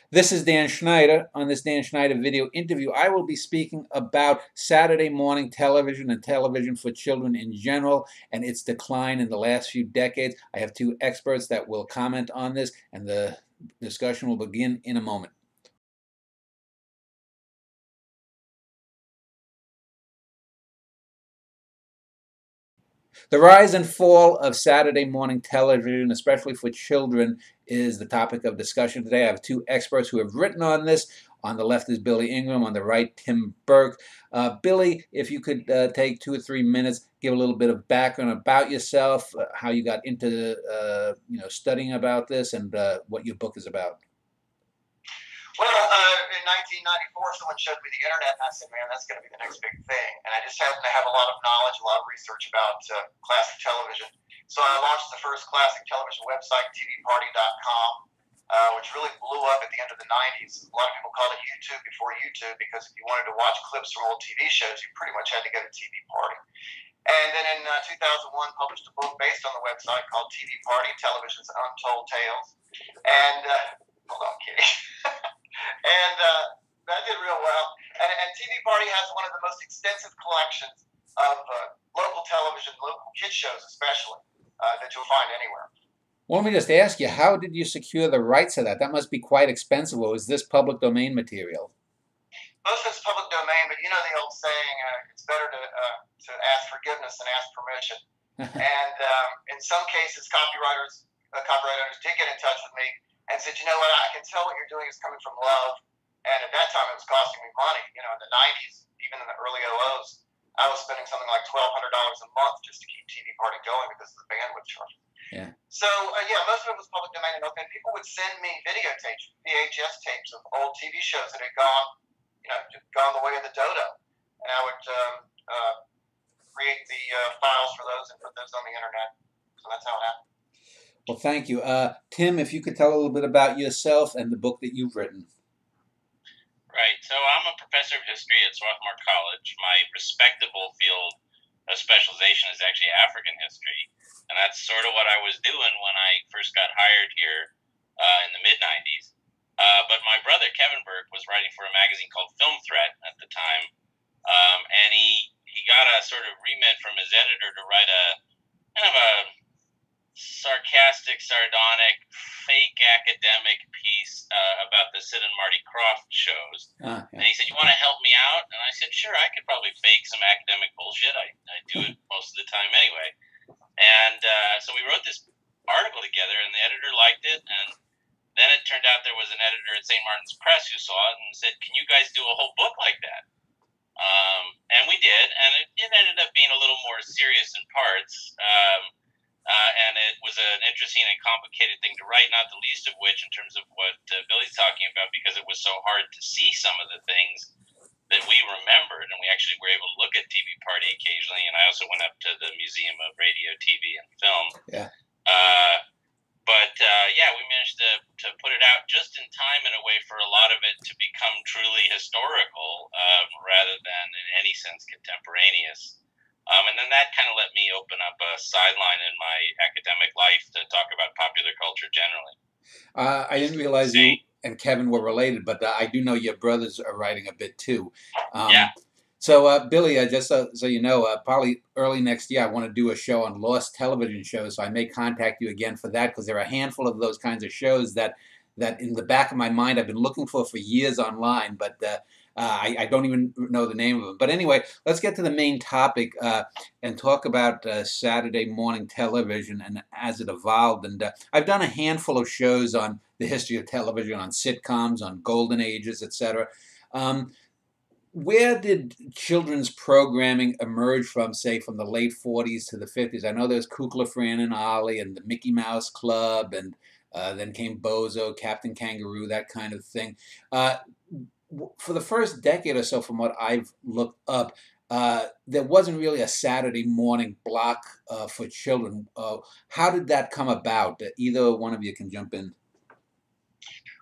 This is Dan Schneider. On this Dan Schneider video interview, I will be speaking about Saturday morning television and television for children in general and its decline in the last few decades. I have two experts that will comment on this, and the discussion will begin in a moment. The rise and fall of Saturday morning television, especially for children, is the topic of discussion today. I have two experts who have written on this. On the left is Billy Ingram, on the right, Tim Burke. Billy, if you could take 2 or 3 minutes, give a little bit of background about yourself, how you got into studying about this, and what your book is about. Well, in 1994, someone showed me the internet, and I said, man, that's going to be the next big thing. And I just happened to have a lot of knowledge, a lot of research about classic television. So I launched the first classic television website, tvparty.com, which really blew up at the end of the 90s. A lot of people called it YouTube before YouTube, because if you wanted to watch clips from old TV shows, you pretty much had to go to TV Party. And then in 2001, published a book based on the website called TV Party, Television's Untold Tales. And, hold on, Kitty. And that did real well. And TV Party has one of the most extensive collections of local television, local kids shows especially, that you'll find anywhere. Well, let me just ask you, how did you secure the rights of that? That must be quite expensive. Or is this public domain material? Most of it's public domain, but you know the old saying, it's better to ask forgiveness than ask permission. And in some cases, copyright owners did get in touch with me and said, you know what, I can tell what you're doing is coming from love. And at that time, it was costing me money. You know, in the 90s, even in the early 00s, I was spending something like $1,200 a month just to keep TV Party going because of the bandwidth charge. Yeah. So, most of it was public domain and open. People would send me videotapes, VHS tapes of old TV shows that had gone the way of the dodo. And I would create the files for those and put those on the internet. So that's how it happened. Well, thank you. Tim, if you could tell a little bit about yourself and the book that you've written. Right. So I'm a professor of history at Swarthmore College. My respectable field of specialization is actually African history. And that's sort of what I was doing when I first got hired here in the mid-90s. But my brother, Kevin Burke, was writing for a magazine called Film Threat at the time. And he got a sort of remit from his editor to write a kind of a sarcastic, sardonic, fake academic piece about the Sid and Marty Krofft shows. Okay. And he said, you want to help me out? And I said, sure, I could probably fake some academic bullshit. I do it most of the time anyway. And so we wrote this article together, and the editor liked it. And then it turned out there was an editor at St. Martin's Press who saw it and said, can you guys do a whole book like that? And we did, and it ended up being a little more serious in parts. And it was an interesting and complicated thing to write, not the least of which in terms of what Billy's talking about, because it was so hard to see some of the things that we remembered, and we actually were able to look at TV Party occasionally, and I also went up to the Museum of Radio, TV, and Film. Yeah. We managed to put it out just in time in a way for a lot of it to become truly historical rather than in any sense contemporaneous. And then that kind of let me open up a sideline in my academic life to talk about popular culture generally. I didn't realize you and Kevin were related, but I do know your brothers are writing a bit too. Yeah. So, Billy, just so you know, probably early next year, I want to do a show on lost television shows. So I may contact you again for that, because there are a handful of those kinds of shows that in the back of my mind I've been looking for years online, but I don't even know the name of them. But anyway, let's get to the main topic and talk about Saturday morning television and as it evolved. And I've done a handful of shows on the history of television, on sitcoms, on golden ages, etc. Where did children's programming emerge from, say, from the late 40s to the 50s? I know there's Kukla, Fran and Ollie and the Mickey Mouse Club, and then came Bozo, Captain Kangaroo, that kind of thing. For the first decade or so, from what I've looked up, there wasn't really a Saturday morning block for children. How did that come about? Either one of you can jump in.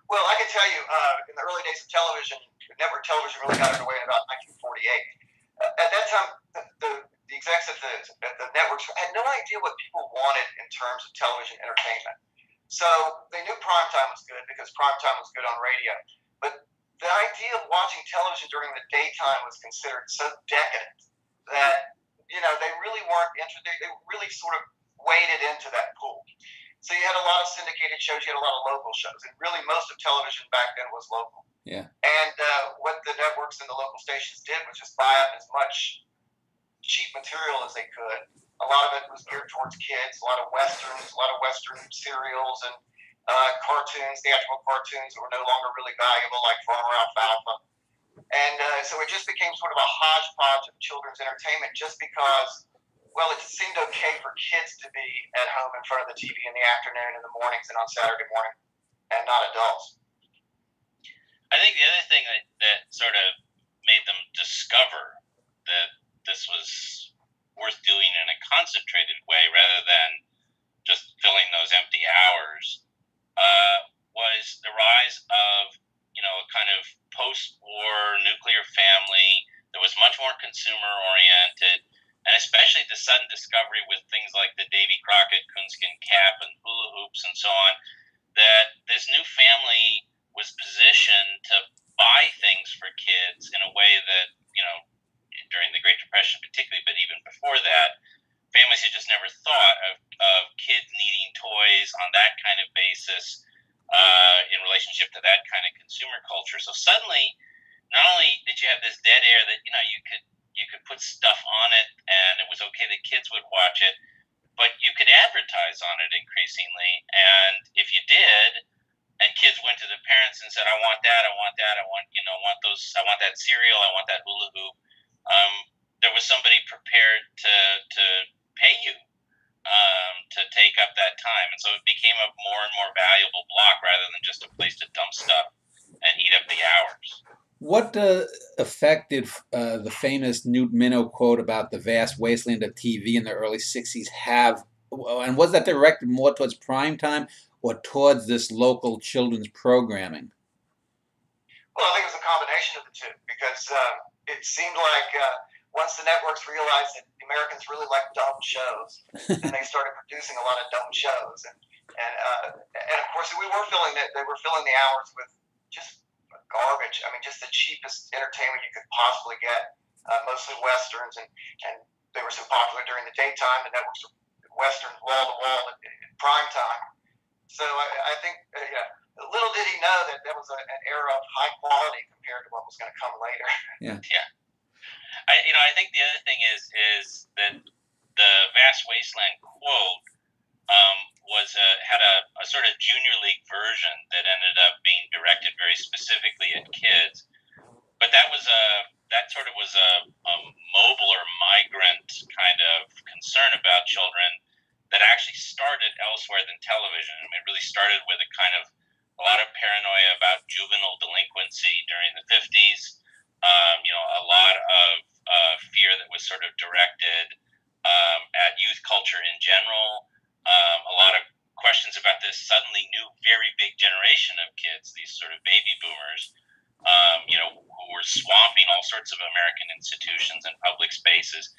Well, I can tell you, in the early days of television, network television really got underway in about 1948. At that time, the execs at the networks had no idea what people wanted in terms of television entertainment. So they knew prime time was good because prime time was good on radio. But the idea of watching television during the daytime was considered so decadent that, they really weren't interested. They really sort of waded into that pool. So you had a lot of syndicated shows, you had a lot of local shows, and really most of television back then was local. Yeah. And what the networks and the local stations did was just buy up as much cheap material as they could. A lot of it was geared towards kids, a lot of westerns, a lot of western serials, and cartoons, theatrical cartoons that were no longer really valuable, like Farmer Alfalfa. And so it just became sort of a hodgepodge of children's entertainment just because, well, it seemed okay for kids to be at home in front of the TV in the afternoon, in the mornings, and on Saturday morning, and not adults. I think the other thing that sort of made them discover that this was worth doing in a concentrated way rather than just filling those empty hours was the rise of, a kind of post-war nuclear family that was much more consumer-oriented, and especially the sudden discovery with things like the Davy Crockett coonskin cap and hula hoops and so on, that this new family was positioned to buy things for kids in a way that, during the Great Depression particularly, but even before that, families had just never thought of kids needing toys on that kind of basis in relationship to that kind of consumer culture. So suddenly, not only did you have this dead air that, you could put stuff on it and it was okay that kids would watch it, but you could advertise on it increasingly. And if you did, and kids went to the parents and said, I want that, I want that, I want those, I want that cereal, I want that hula hoop, there was somebody prepared to pay you to take up that time. And so it became a more and more valuable block rather than just a place to dump stuff and eat up the hours. What effect did the famous Newt Minow quote about the vast wasteland of TV in the early 60s have? And was that directed more towards prime time or towards this local children's programming? Well, I think it was a combination of the two because it seemed like once the networks realized that the Americans really like dumb shows, and they started producing a lot of dumb shows, and of course they were filling the hours with just garbage. I mean, just the cheapest entertainment you could possibly get, mostly westerns, and they were so popular during the daytime. The networks were westerns wall to wall at prime time. So I think, little did he know that was an era of high quality compared to what was going to come later. Yeah. Yeah. I think the other thing is that the Vast Wasteland quote had a sort of junior league version that ended up being directed very specifically at kids, but that was that sort of was a mobile or migrant kind of concern about children that actually started elsewhere than television. I mean, it really started with a lot of paranoia about juvenile delinquency during the 50s. A lot of fear that was sort of directed at youth culture in general. A lot of questions about this suddenly new, very big generation of kids, these sort of baby boomers, who were swamping all sorts of American institutions and public spaces.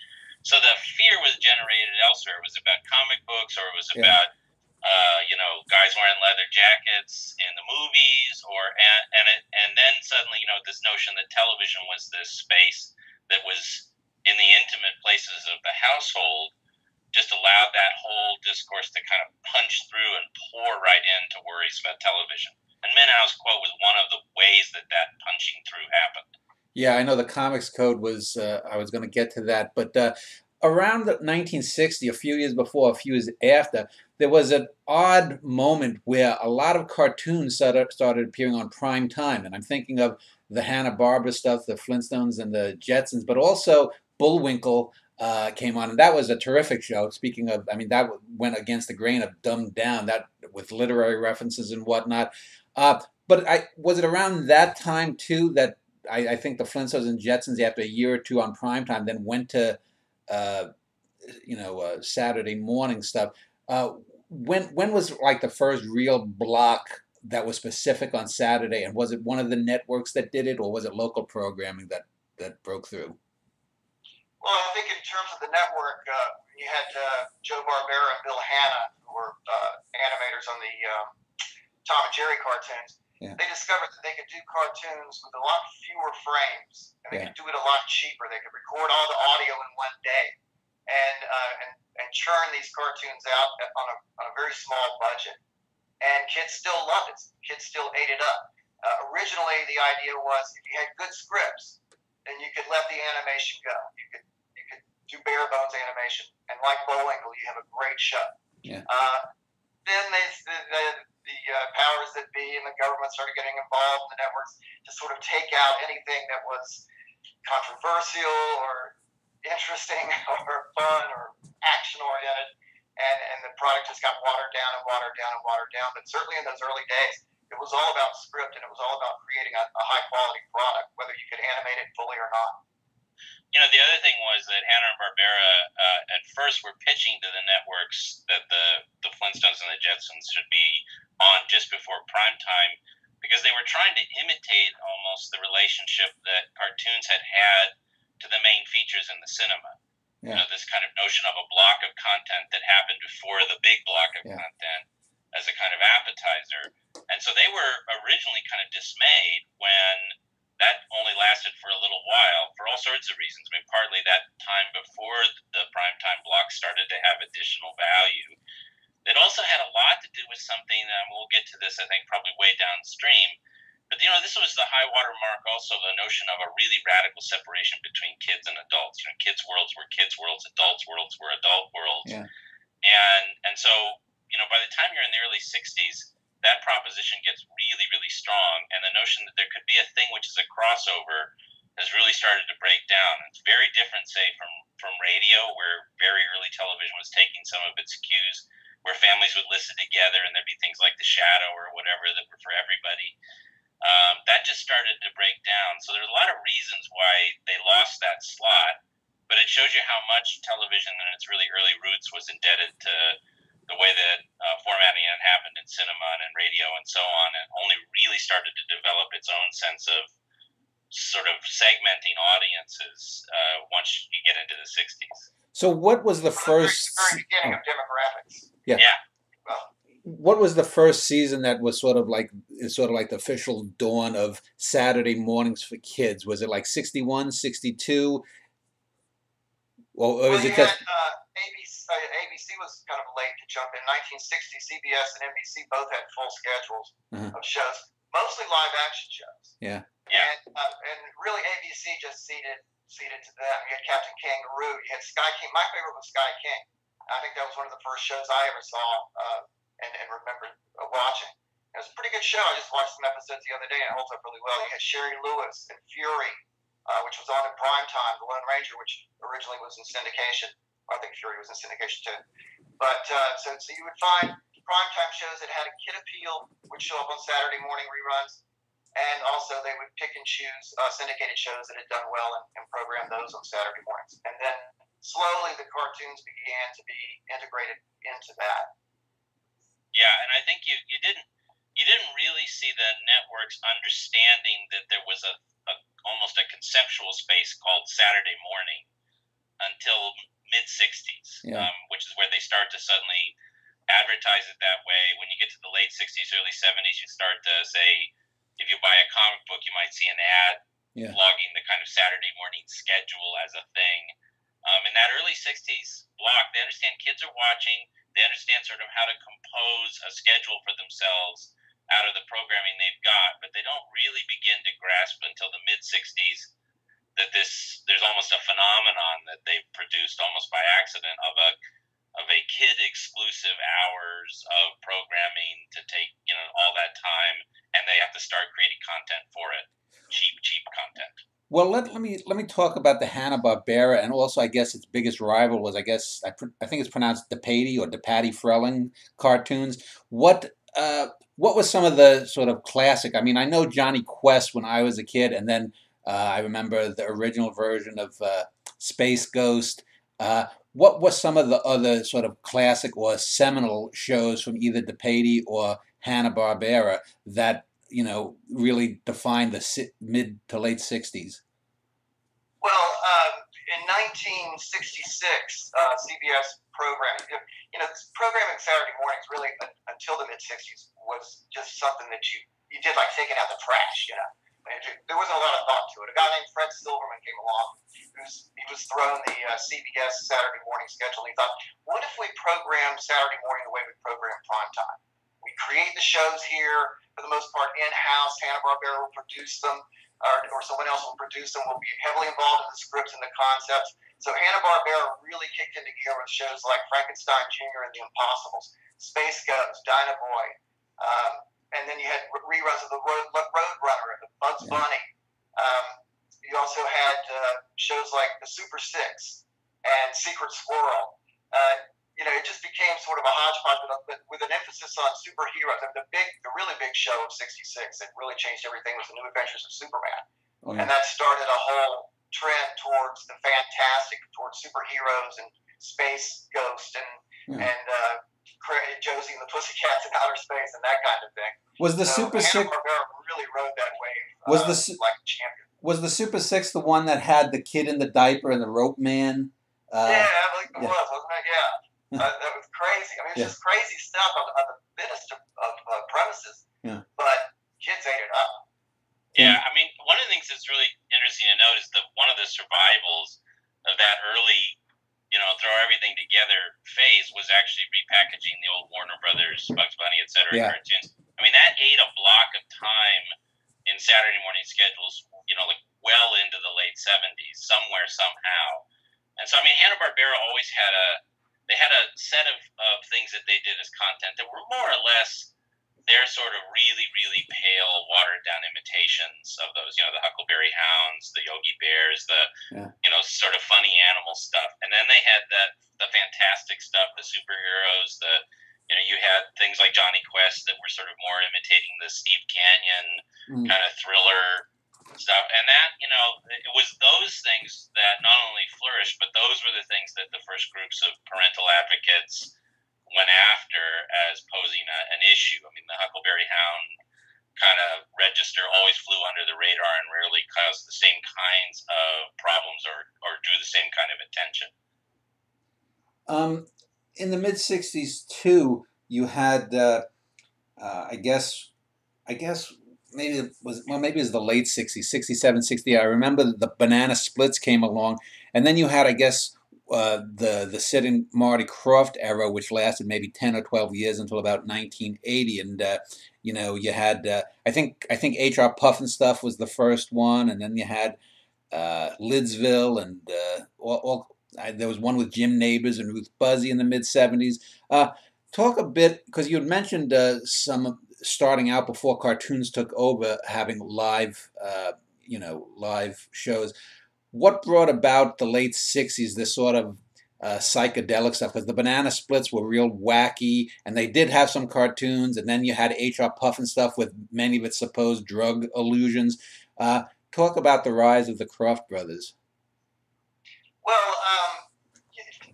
So the fear was generated elsewhere. It was about comic books, or it was about guys wearing leather jackets in the movies, and then suddenly, this notion that television was this space that was in the intimate places of the household just allowed that whole discourse to kind of punch through and pour right into worries about television. And Minow's quote was one of the ways that punching through happened. Yeah, I know the comics code was, I was going to get to that, but around 1960, a few years before, a few years after, there was an odd moment where a lot of cartoons started appearing on prime time. And I'm thinking of the Hanna-Barbera stuff, the Flintstones and the Jetsons, but also Bullwinkle came on, and that was a terrific show. Speaking of, I mean, that went against the grain of dumbed down, that with literary references and whatnot. But was it around that time, too, that I think the Flintstones and Jetsons, after a year or two on primetime, then went to Saturday morning stuff. When was like the first real block that was specific on Saturday, and was it one of the networks that did it, or was it local programming that broke through? Well, I think in terms of the network, you had Joe Barbera and Bill Hanna, who were animators on the Tom and Jerry cartoons. Yeah. They discovered that they could do cartoons with a lot fewer frames, and they could do it a lot cheaper. They could record all the audio in one day, and churn these cartoons out on a very small budget. And kids still loved it. Kids still ate it up. Originally, the idea was if you had good scripts, then you could let the animation go. You could do bare bones animation, and like Bullwinkle, you have a great show. Yeah. Then the powers that be and the government started getting involved in the networks to sort of take out anything that was controversial or interesting or fun or action oriented, and the product just got watered down and watered down and watered down. But certainly in those early days, it was all about script, and it was all about creating a high quality product, whether you could animate it fully or not. You know, the other thing was that Hanna-Barbera at first were pitching to the networks that the Flintstones and the Jetsons should be on just before prime time, because they were trying to imitate almost the relationship that cartoons had to the main features in the cinema. Yeah. You know, this kind of notion of a block of content that happened before the big block of content as a kind of appetizer. And so they were originally kind of dismayed when that only lasted for a little while for all sorts of reasons. I mean, partly that time before the primetime block started to have additional value. It also had a lot to do with something, we'll get to this, I think, probably way downstream. But, you know, this was the high water mark also, the notion of a really radical separation between kids and adults. You know, kids' worlds were kids' worlds, adults' worlds were adult worlds. Yeah. And so, you know, by the time you're in the early 60s, that proposition gets really, really strong, and the notion that there could be a thing which is a crossover has really started to break down. It's very different, say, from radio, where very early television was taking some of its cues, where families would listen together, and there'd be things like The Shadow or whatever that were for everybody. That just started to break down. So there's a lot of reasons why they lost that slot, but it shows you how much television in its really early roots was indebted to the way that formatting had happened in cinema and in radio and so on, and only really started to develop its own sense of sort of segmenting audiences once you get into the 60s. So what was the first... Very beginning of demographics. Yeah. Well, what was the first season that was sort of like the official dawn of Saturday mornings for kids? Was it like 61, 62? Or was it just... ABC was kind of late to jump in. 1960, CBS and NBC both had full schedules of shows, mostly live action shows. Yeah. And really, ABC just ceded to them. You had Captain Kangaroo. You had Sky King. My favorite was Sky King. I think that was one of the first shows I ever saw and remember watching. It was a pretty good show. I just watched some episodes the other day, and it holds up really well. You had Sherry Lewis and Fury, which was on in prime time. The Lone Ranger, which originally was in syndication. I think Fury was in syndication too. But so you would find primetime shows that had a kid appeal, would show up on Saturday morning reruns, and also they would pick and choose syndicated shows that had done well and program those on Saturday mornings. And then slowly the cartoons began to be integrated into that. Yeah, and I think you didn't really see the networks understanding that there was almost a conceptual space called Saturday morning until mid-60s, which is where they start to suddenly advertise it that way. When you get to the late 60s, early 70s, you start to say, if you buy a comic book, you might see an ad logging the kind of Saturday morning schedule as a thing. In that early 60s block, they understand kids are watching, they understand sort of how to compose a schedule for themselves out of the programming they've got, but they don't really begin to grasp until the mid-60s that there's almost a phenomenon that they've produced almost by accident of a kid exclusive hours of programming to take, you know, all that time, and they have to start creating content for it, cheap content. Well, let me talk about the Hanna-Barbera, and also I guess its biggest rival was I think it's pronounced DePatie or DePatie Freleng cartoons. What was some of the sort of classic? I mean, I know Johnny Quest when I was a kid, and then I remember the original version of Space Ghost. What was some of the other sort of classic or seminal shows from either DePatie or Hanna-Barbera that, you know, really defined the mid to late 60s? Well, in in 1966, CBS programming, programming Saturday mornings really until the mid 60s was just something that you did like taking out the trash. There wasn't a lot of thought to it. A guy named Fred Silverman came along. He was thrown the CBS Saturday morning schedule. And he thought, what if we program Saturday morning the way we program primetime? We create the shows here, for the most part, in-house. Hanna-Barbera will produce them, or someone else will produce them. We'll be heavily involved in the scripts and the concepts. So Hanna-Barbera really kicked into gear with shows like Frankenstein Jr. and The Impossibles, Space Ghost, Dinah Boy, and then you had reruns of the Roadrunner and the Bugs Bunny. You also had shows like The Super Six and Secret Squirrel. It just became sort of a hodgepodge, but with an emphasis on superheroes. And the really big show of '66 that really changed everything was The New Adventures of Superman. Oh, yeah. And that started a whole trend towards the fantastic, towards superheroes and space ghosts and Josie and the Pussycats in outer space and that kind of thing. Was the Super Six really rode that wave like a champion? Was the Super Six the one that had the kid in the diaper and the rope man? Yeah, I believe it was, wasn't it? Yeah. That was crazy. I mean, it was just crazy stuff on the thinnest of premises. Yeah. But kids ate it up. Yeah, I mean, one of the things that's really interesting to note is that one of the survivals of that early, throw everything together phase was actually repackaging the old Warner Brothers, Bugs Bunny, et cetera, cartoons. I mean, that ate a block of time in Saturday morning schedules, like well into the late 70s, somewhere, somehow. And so, I mean, Hanna-Barbera always had a set of things that they did as content that were more or less their sort of really, really pale, watered-down imitations of those, the Huckleberry Hounds, the Yogi Bears, the, sort of funny animal stuff. And then they had the fantastic stuff, the superheroes, you had things like Johnny Quest that were sort of more imitating the Steve Canyon kind of thriller stuff. And that, it was those things that not only flourished, but those were the things that the first groups of parental advocates went after as posing an issue. I mean, the Huckleberry Hound kind of register always flew under the radar and rarely caused the same kinds of problems or drew the same kind of attention. In the mid-'60s, too, you had, I guess maybe it was the late 60s, 67, 60. I remember the Banana Splits came along, and then you had, I guess, the Sid and Marty Krofft era, which lasted maybe 10 or 12 years until about 1980, and you had I think H.R. Pufnstuf was the first one, and then you had Lidsville, and there was one with Jim Nabors and Ruth Buzzy in the mid 70s. Talk a bit, because you had mentioned some starting out before cartoons took over, having live shows. What brought about the late 60s, this sort of psychedelic stuff? Because the Banana Splits were real wacky, and they did have some cartoons, and then you had H.R. Pufnstuf with many of its supposed drug illusions. Talk about the rise of the Krofft brothers. Well,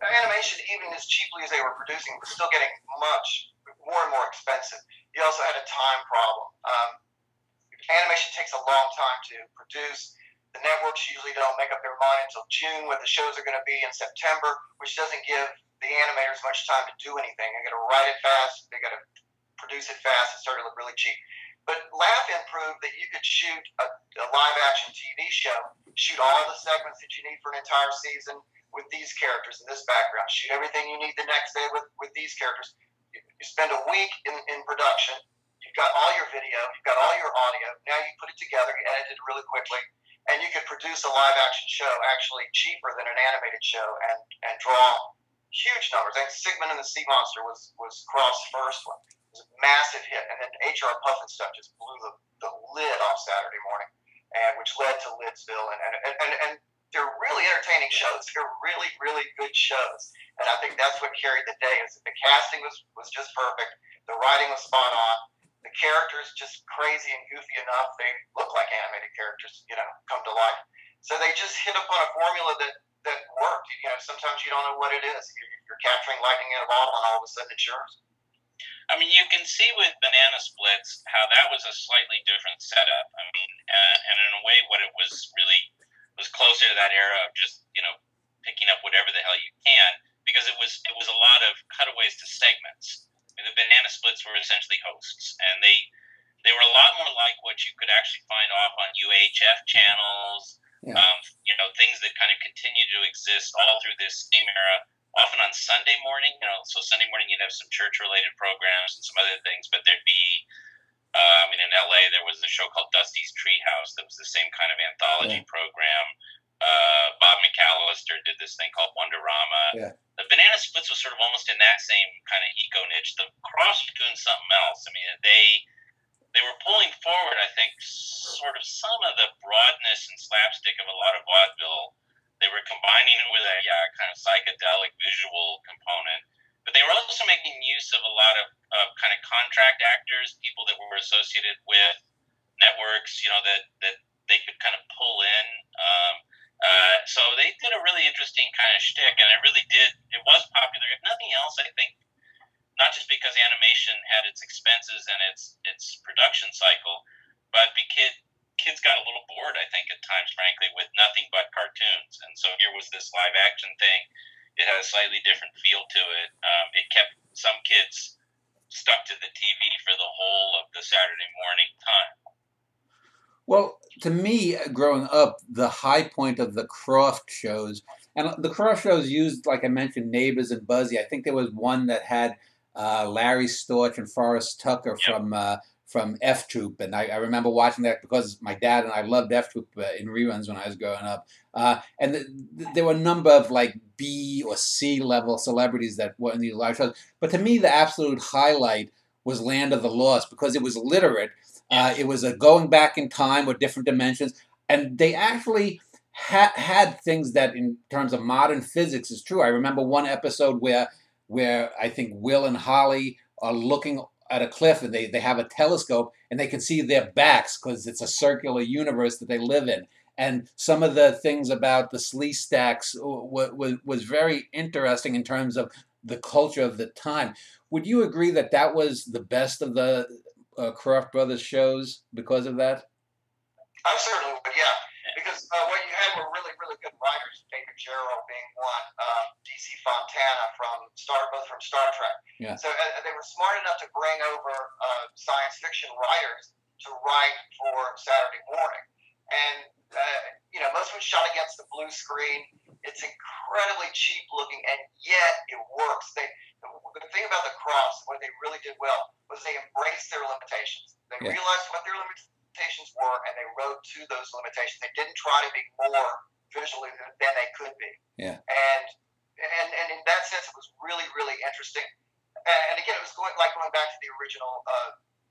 animation, even as cheaply as they were producing, was still getting much more and more expensive. You also had a time problem. Animation takes a long time to produce. The networks usually don't make up their mind until June, when the shows are going to be in September, which doesn't give the animators much time to do anything. They got to write it fast. They got to produce it fast. It started to look really cheap. But Laugh-In proved that you could shoot a live-action TV show, shoot all the segments that you need for an entire season with these characters in this background, shoot everything you need the next day with these characters. You spend a week in production. You've got all your video. You've got all your audio. Now you put it together. You edit it really quickly. And you could produce a live-action show actually cheaper than an animated show and draw huge numbers. I think Sigmund and the Sea Monster was Croft's first one. It was a massive hit. And then H.R. Pufnstuf just blew the lid off Saturday morning, which led to Lidsville. And they're really entertaining shows. They're really, really good shows. And I think that's what carried the day, is that the casting was just perfect. The writing was spot on. The characters just crazy and goofy enough. They look like animated characters, come to life. So they just hit upon a formula that worked. Sometimes you don't know what it is. You're capturing lightning in a bottle, and all of a sudden it's yours. I mean, you can see with Banana Splits how that was a slightly different setup. I mean, and in a way, what it was really was closer to that era of just, making up whatever the hell you can, because it was a lot of cutaways to segments. I mean, the banana splits were essentially hosts, and they were a lot more like what you could actually find off on UHF channels. Yeah. You know, things that kind of continue to exist all through this same era. Often on Sunday morning, you know, so Sunday morning you'd have some church-related programs and some other things, but there'd be, I mean, in LA there was a show called Dusty's Treehouse that was the same kind of anthology program. Bob McAllister did this thing called Wonderama. Yeah. The Banana Splits was sort of almost in that same kind of eco niche. The Cross were doing something else. I mean, they were pulling forward, I think, sort of some of the broadness and slapstick of a lot of vaudeville. They were combining it with a kind of psychedelic visual component, but they were also making use of a lot of kind of contract actors, people that were associated with networks, you know, that they could kind of pull in. So they did a really interesting kind of shtick, and it was popular. If nothing else, I think, not just because animation had its expenses and its production cycle, but because kids got a little bored, I think, at times, frankly, with nothing but cartoons. And so here was this live action thing. It had a slightly different feel to it. It kept some kids stuck to the TV for the whole of the Saturday morning time. Well, to me, growing up, the high point of the Croft shows, and the Croft shows used, like I mentioned, Neighbors and Buzzy. I think there was one that had Larry Storch and Forrest Tucker from F Troop, and I remember watching that because my dad and I loved F Troop in reruns when I was growing up. And there were a number of like B or C level celebrities that were in these live shows. But to me, the absolute highlight was Land of the Lost because it was literate. It was a going back in time with different dimensions, and they actually had things that, in terms of modern physics, is true. I remember one episode where I think Will and Holly are looking at a cliff, and they have a telescope, and they can see their backs because it's a circular universe that they live in. And some of the things about the Slee Stacks was very interesting in terms of the culture of the time. Would you agree that that was the best of the Croft Brothers shows because of that? I certainly would, yeah. Because what you had were really, really good writers, David Jarrell being one, D.C. Fontana both from Star Trek. Yeah. So they were smart enough to bring over science fiction writers to write for Saturday morning. And, you know, most of it shot against the blue screen. It's incredibly cheap looking, and yet it works. The thing about the Crofts, what they really did well, was they embraced their limitations. They realized what their limitations were, and they wrote to those limitations. They didn't try to be more visually than they could be. Yeah. And in that sense, it was really, really interesting. And again, it was going back to the original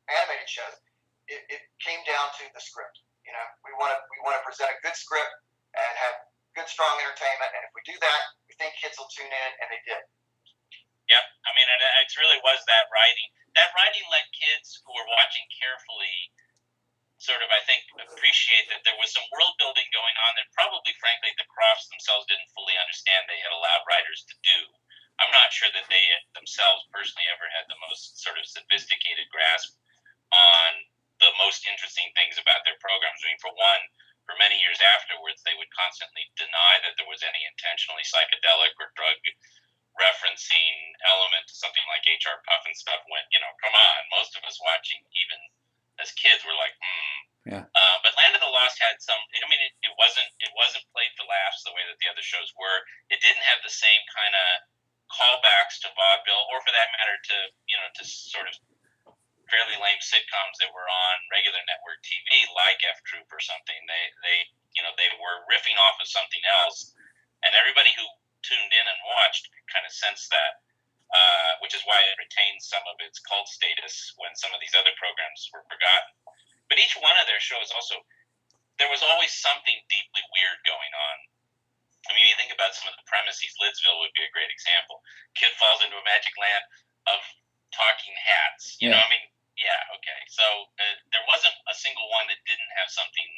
animated shows. It came down to the script. You know, we want to present a good script and have good, strong entertainment. And if we do that, we think kids will tune in, and they did. Yeah, I mean, it really was that writing. That writing let kids who were watching carefully sort of, I think, appreciate that there was some world building going on that probably, frankly, the Crofts themselves didn't fully understand they had allowed writers to do. I'm not sure that they themselves personally ever had the most sort of sophisticated grasp on the most interesting things about their programs. I mean, for one, for many years afterwards, they would constantly deny that there was any intentionally psychedelic or drug referencing element to something like H.R. Puffin stuff when, you know, come on, most of us watching even as kids were like, Yeah. But Land of the Lost had some, I mean, it wasn't played for laughs the way that the other shows were. It didn't have the same kind of callbacks to vaudeville, or for that matter to, you know, to sort of fairly lame sitcoms that were on regular network TV like F Troop or something. They were riffing off of something else, and everybody who tuned in and watched could kind of sense that, which is why it retains some of its cult status when some of these other programs were forgotten. But each one of their shows also, there was always something deeply weird going on. I mean, you think about some of the premises. Lidsville would be a great example. Kid falls into a magic land of talking hats. You know, I mean, yeah, okay. So there wasn't a single one that didn't have something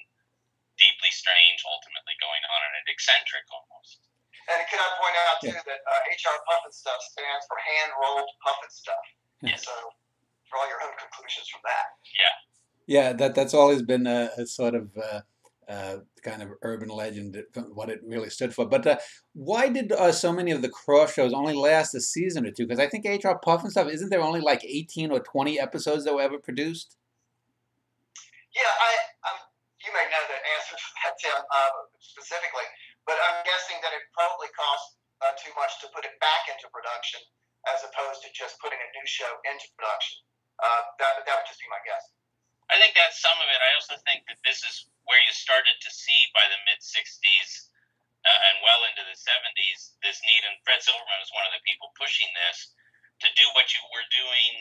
deeply strange ultimately going on in it, eccentric almost. And can I point out, too, that H.R. Puffin stuff stands for hand-rolled Puffin stuff. Yeah. So draw your own conclusions from that. Yeah. Yeah, that's always been a sort of kind of urban legend, what it really stood for. But why did so many of the cross shows only last a season or two? Because I think HR Puff and stuff, isn't there only like 18 or 20 episodes that were ever produced? Yeah, you may know the answer to that, Tim, specifically, but I'm guessing that it probably cost too much to put it back into production as opposed to just putting a new show into production. That would just be my guess. I think that's some of it. I also think that this is where you started to see by the mid 60s and well into the 70s this need, and Fred Silverman was one of the people pushing this to do what you were doing,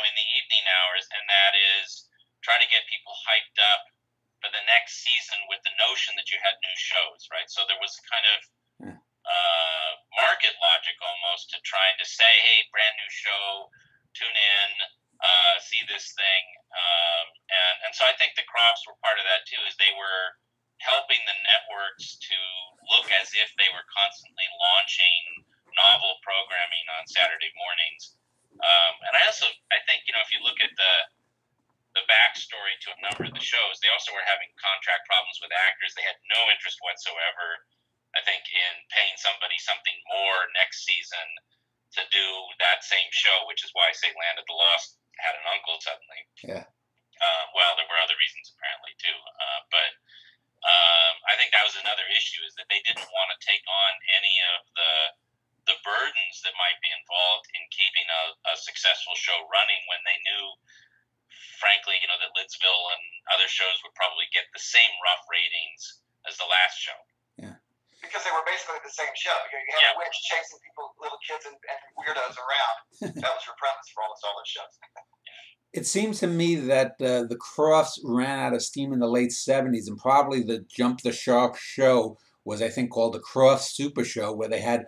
in the evening hours, and that is try to get people hyped up for the next season with the notion that you had new shows, right? So there was kind of market logic almost to trying to say, hey, brand new show, tune in, see this thing. And so I think the Crofts were part of that too, is they were helping the networks to look as if they were constantly launching novel programming on Saturday mornings. And I think, if you look at the backstory to a number of the shows, they also were having contract problems with actors. They had no interest whatsoever, I think, in paying somebody something more next season to do that same show, which is why I say Land of the Lost had an uncle suddenly. Yeah. Well, there were other reasons apparently too, but I think that was another issue, is that they didn't want to take on any of the burdens that might be involved in keeping a successful show running when they knew, frankly, that Lidsville and other shows would probably get the same rough ratings as the last show. Yeah. Because they were basically the same show. You had a witch chasing people, little kids, and weirdos around. That was your premise for almost all those shows. It seems to me that the Crofts ran out of steam in the late 70s, and probably the Jump the Shark show was, I think, called the Crofts Super Show, where they had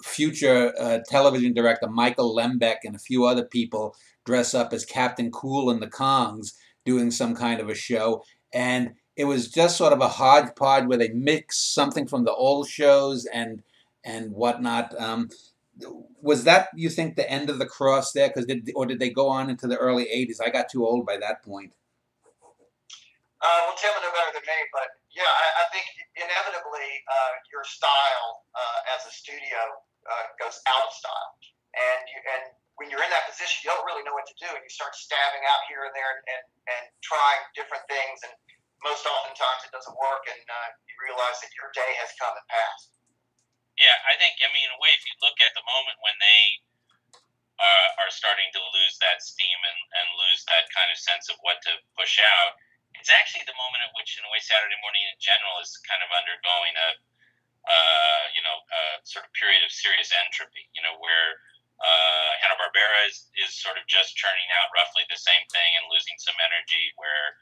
future television director Michael Lembeck and a few other people dress up as Captain Cool and the Kongs doing some kind of a show. And it was just sort of a hodgepodge where they mixed something from the old shows and whatnot. Was that, you think, the end of the Crofts there? Or did they go on into the early 80s? I got too old by that point. Well, Tim will know better than me, but yeah, I think inevitably your style as a studio goes out of style, and when you're in that position, you don't really know what to do, and you start stabbing out here and there and trying different things, and most oftentimes it doesn't work, and you realize that your day has come and passed. Yeah, I think, in a way, if you look at the moment when they are starting to lose that steam and lose that kind of sense of what to push out, it's actually the moment at which, in a way, Saturday morning in general is kind of undergoing a sort of period of serious entropy, where Hanna-Barbera is sort of just churning out roughly the same thing and losing some energy, where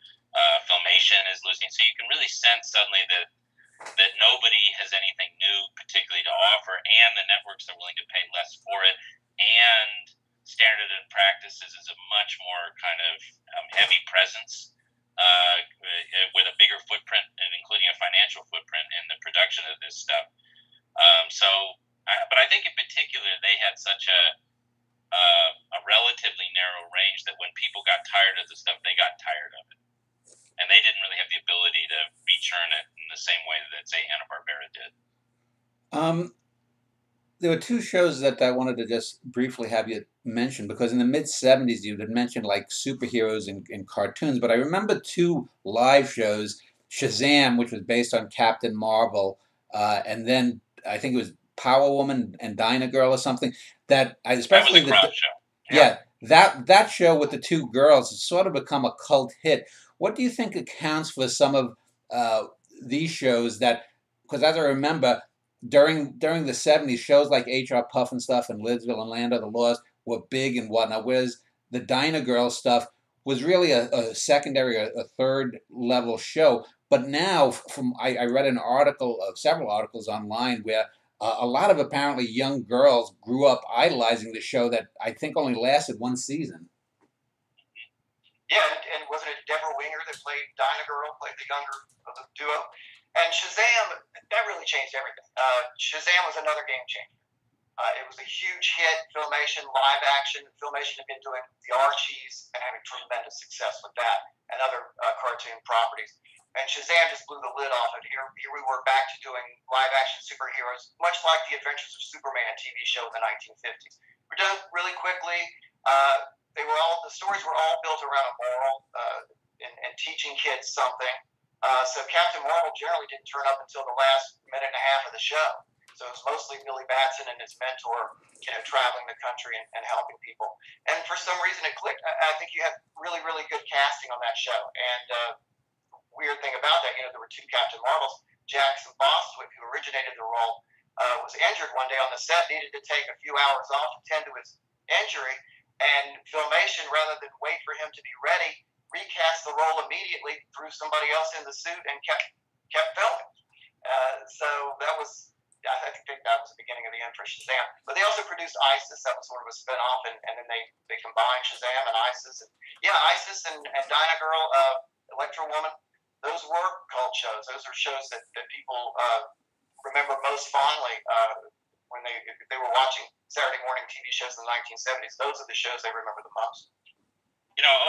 Filmation is losing. So you can really sense suddenly that nobody has anything new particularly to offer, and the networks are willing to pay less for it, and Standard and Practices is a much more kind of heavy presence with a bigger footprint, and including a financial footprint in the production of this stuff. But I think in particular they had such a relatively narrow range that when people got tired of the stuff, they got tired of it. And they didn't really have the ability to rechurn it in the same way that, say, Hanna-Barbera did. There were two shows that I wanted to just briefly have you mention, because in the mid-70s you had mentioned like superheroes and cartoons, but I remember two live shows, Shazam, which was based on Captain Marvel, and then I think it was Power Woman and Dyna Girl or something, that I especially... That was a Croft show. Yeah, that show with the two girls has sort of become a cult hit. What do you think accounts for some of these shows that, because as I remember, during the 70s, shows like HR Puff and stuff and Lidsville and Land of the Lost were big and whatnot, whereas the Dyna Girl stuff was really a secondary, a third level show. But now, I read an article, several articles online, where a lot of apparently young girls grew up idolizing the show that I think only lasted one season. Yeah, and wasn't it Deborah Winger that played Dyna Girl, played the younger of the duo? And Shazam, that really changed everything. Shazam was another game changer. It was a huge hit. Filmation, live action. Filmation had been doing the Archies and having tremendous success with that and other cartoon properties. And Shazam just blew the lid off it. Here we were back to doing live-action superheroes, much like the Adventures of Superman TV show in the 1950s. We're done really quickly. The stories were all built around a moral and teaching kids something. So Captain Marvel generally didn't turn up until the last minute and a half of the show. So it was mostly Billy Batson and his mentor, traveling the country and helping people. And for some reason it clicked. I think you had really, really good casting on that show. And weird thing about that, there were two Captain Marvels. Jackson Bostwick, who originated the role, was injured one day on the set, needed to take a few hours off to tend to his injury. And Filmation, rather than wait for him to be ready, recast the role immediately, threw somebody else in the suit, and kept filming. So that was, I think that was the beginning of the end for Shazam. But they also produced ISIS. That was sort of a spinoff, and then they combined Shazam and ISIS. And ISIS and Dinah Girl, Electro Woman, those were cult shows. Those are shows that people remember most fondly when they were watching Saturday morning TV shows in the 1970s. Those are the shows they remember the most.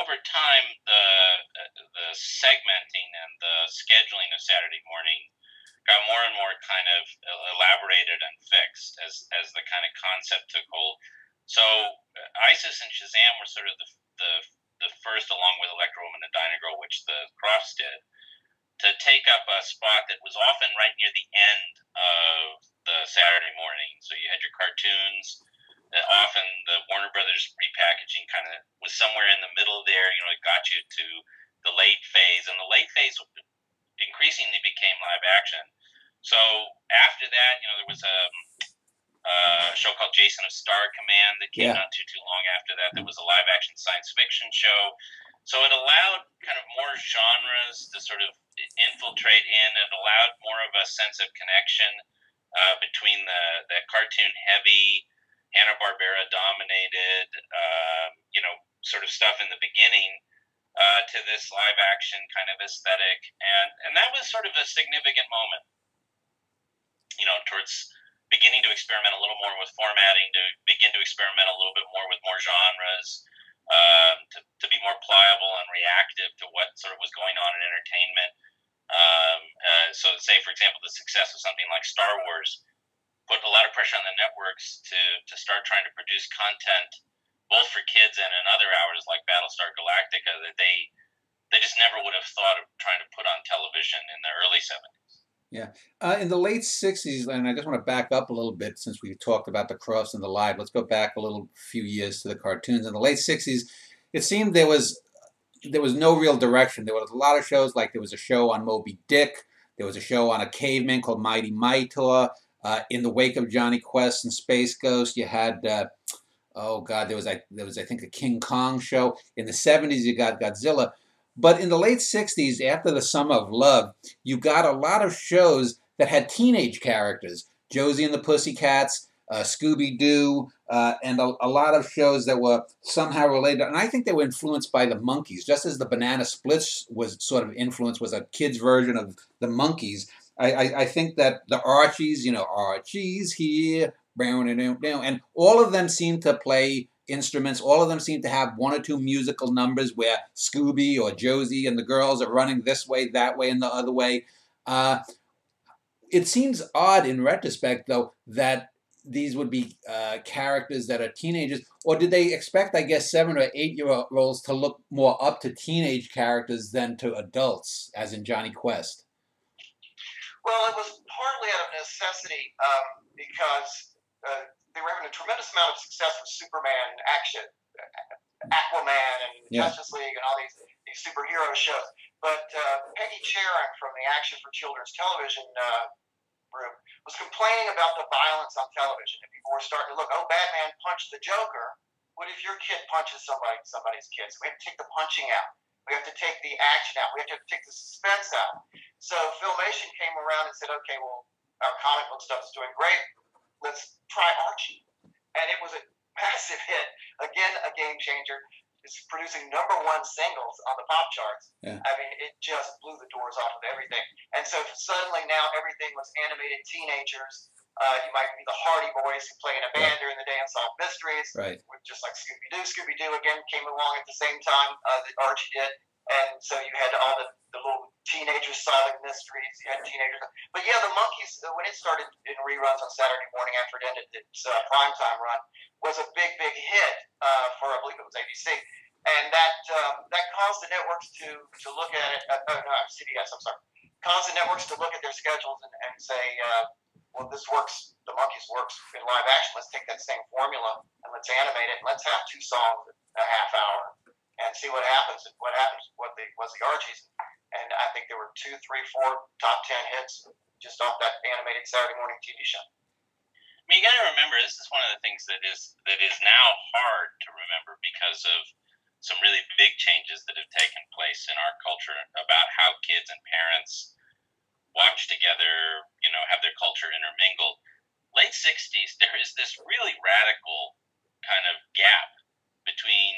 Over time, the segmenting and the scheduling of Saturday morning got more and more kind of elaborated and fixed as the kind of concept took hold. So ISIS and Shazam were sort of the first, along with Electro Woman and Dinah Girl, which the Crofts did, to take up a spot that was often right near the end of the Saturday morning. So you had your cartoons. Often the Warner Brothers repackaging kind of was somewhere in the middle there. It got you to the late phase, and the late phase increasingly became live action. So after that, there was a show called Jason of Star Command that came not too long after that. There was a live action science fiction show. So it allowed kind of more genres to sort of infiltrate in. It allowed more of a sense of connection between the cartoon heavy, Hanna-Barbera dominated, sort of stuff in the beginning to this live action kind of aesthetic. And that was sort of a significant moment, towards beginning to experiment a little more with formatting, to begin to experiment a little bit more with more genres, to be more pliable and reactive to what sort of was going on in entertainment. So say, for example, the success of something like Star Wars put a lot of pressure on the networks to start trying to produce content both for kids and in other hours like Battlestar Galactica that they just never would have thought of trying to put on television in the early 70s. Yeah. In the late 60s, and I just want to back up a little bit since we talked about the Crofts and the live. Let's go back a few years to the cartoons. In the late 60s, it seemed there was no real direction. There was a lot of shows, like there was a show on Moby Dick. There was a show on a caveman called Mighty Mightor. In the wake of Johnny Quest and Space Ghost, you had, there was I think a King Kong show. In the 70s, you got Godzilla. But in the late 60s, after the Summer of Love, you got a lot of shows that had teenage characters. Josie and the Pussycats, Scooby-Doo, and a lot of shows that were somehow related. And I think they were influenced by the Monkees, just as the Banana Splits was sort of influenced, was a kid's version of the Monkees. I think that the Archies, Archie's here, and all of them seem to play instruments. All of them seem to have one or two musical numbers where Scooby or Josie and the girls are running this way, that way, and the other way. It seems odd in retrospect, though, that these would be characters that are teenagers. Or did they expect, I guess, 7 or 8-year-olds to look more up to teenage characters than to adults, as in Johnny Quest? Well, it was partly out of necessity because they were having a tremendous amount of success with Superman action, Aquaman and Justice League and all these superhero shows. But Peggy Charon from the Action for Children's Television group was complaining about the violence on television. And people were starting to look, Batman punched the Joker. What if your kid punches somebody's kid? So we have to take the punching out. We have to take the action out. We have to take the suspense out. So Filmation came around and said, okay, well, our comic book stuff is doing great. Let's try Archie. And it was a massive hit. Again, a game changer. It's producing #1 singles on the pop charts. Yeah. I mean, it just blew the doors off of everything. And so suddenly now everything was animated teenagers. You might be the Hardy Boys who play in a band during the day and solve mysteries. Right. Just like Scooby-Doo. Scooby-Doo, again, came along at the same time that Archie did. and so you had all the little teenagers solving mysteries. You had teenagers, but yeah, the Monkees when it started in reruns on Saturday morning after it ended its primetime run was a big hit for I believe it was ABC, and that caused the networks to look at it. Oh no, CBS. I'm sorry. Caused the networks to look at their schedules and say, well, this works. The Monkees works in live action. Let's take that same formula and let's animate it. And let's have 2 songs a half hour and see what happens. What happens? What was the Archies? And I think there were 2, 3, 4 top 10 hits just off that animated Saturday morning TV show. I mean, you got to remember, this is one of the things that is now hard to remember because of some really big changes that have taken place in our culture about how kids and parents watch together, have their culture intermingled. Late 60s, there is this really radical kind of gap between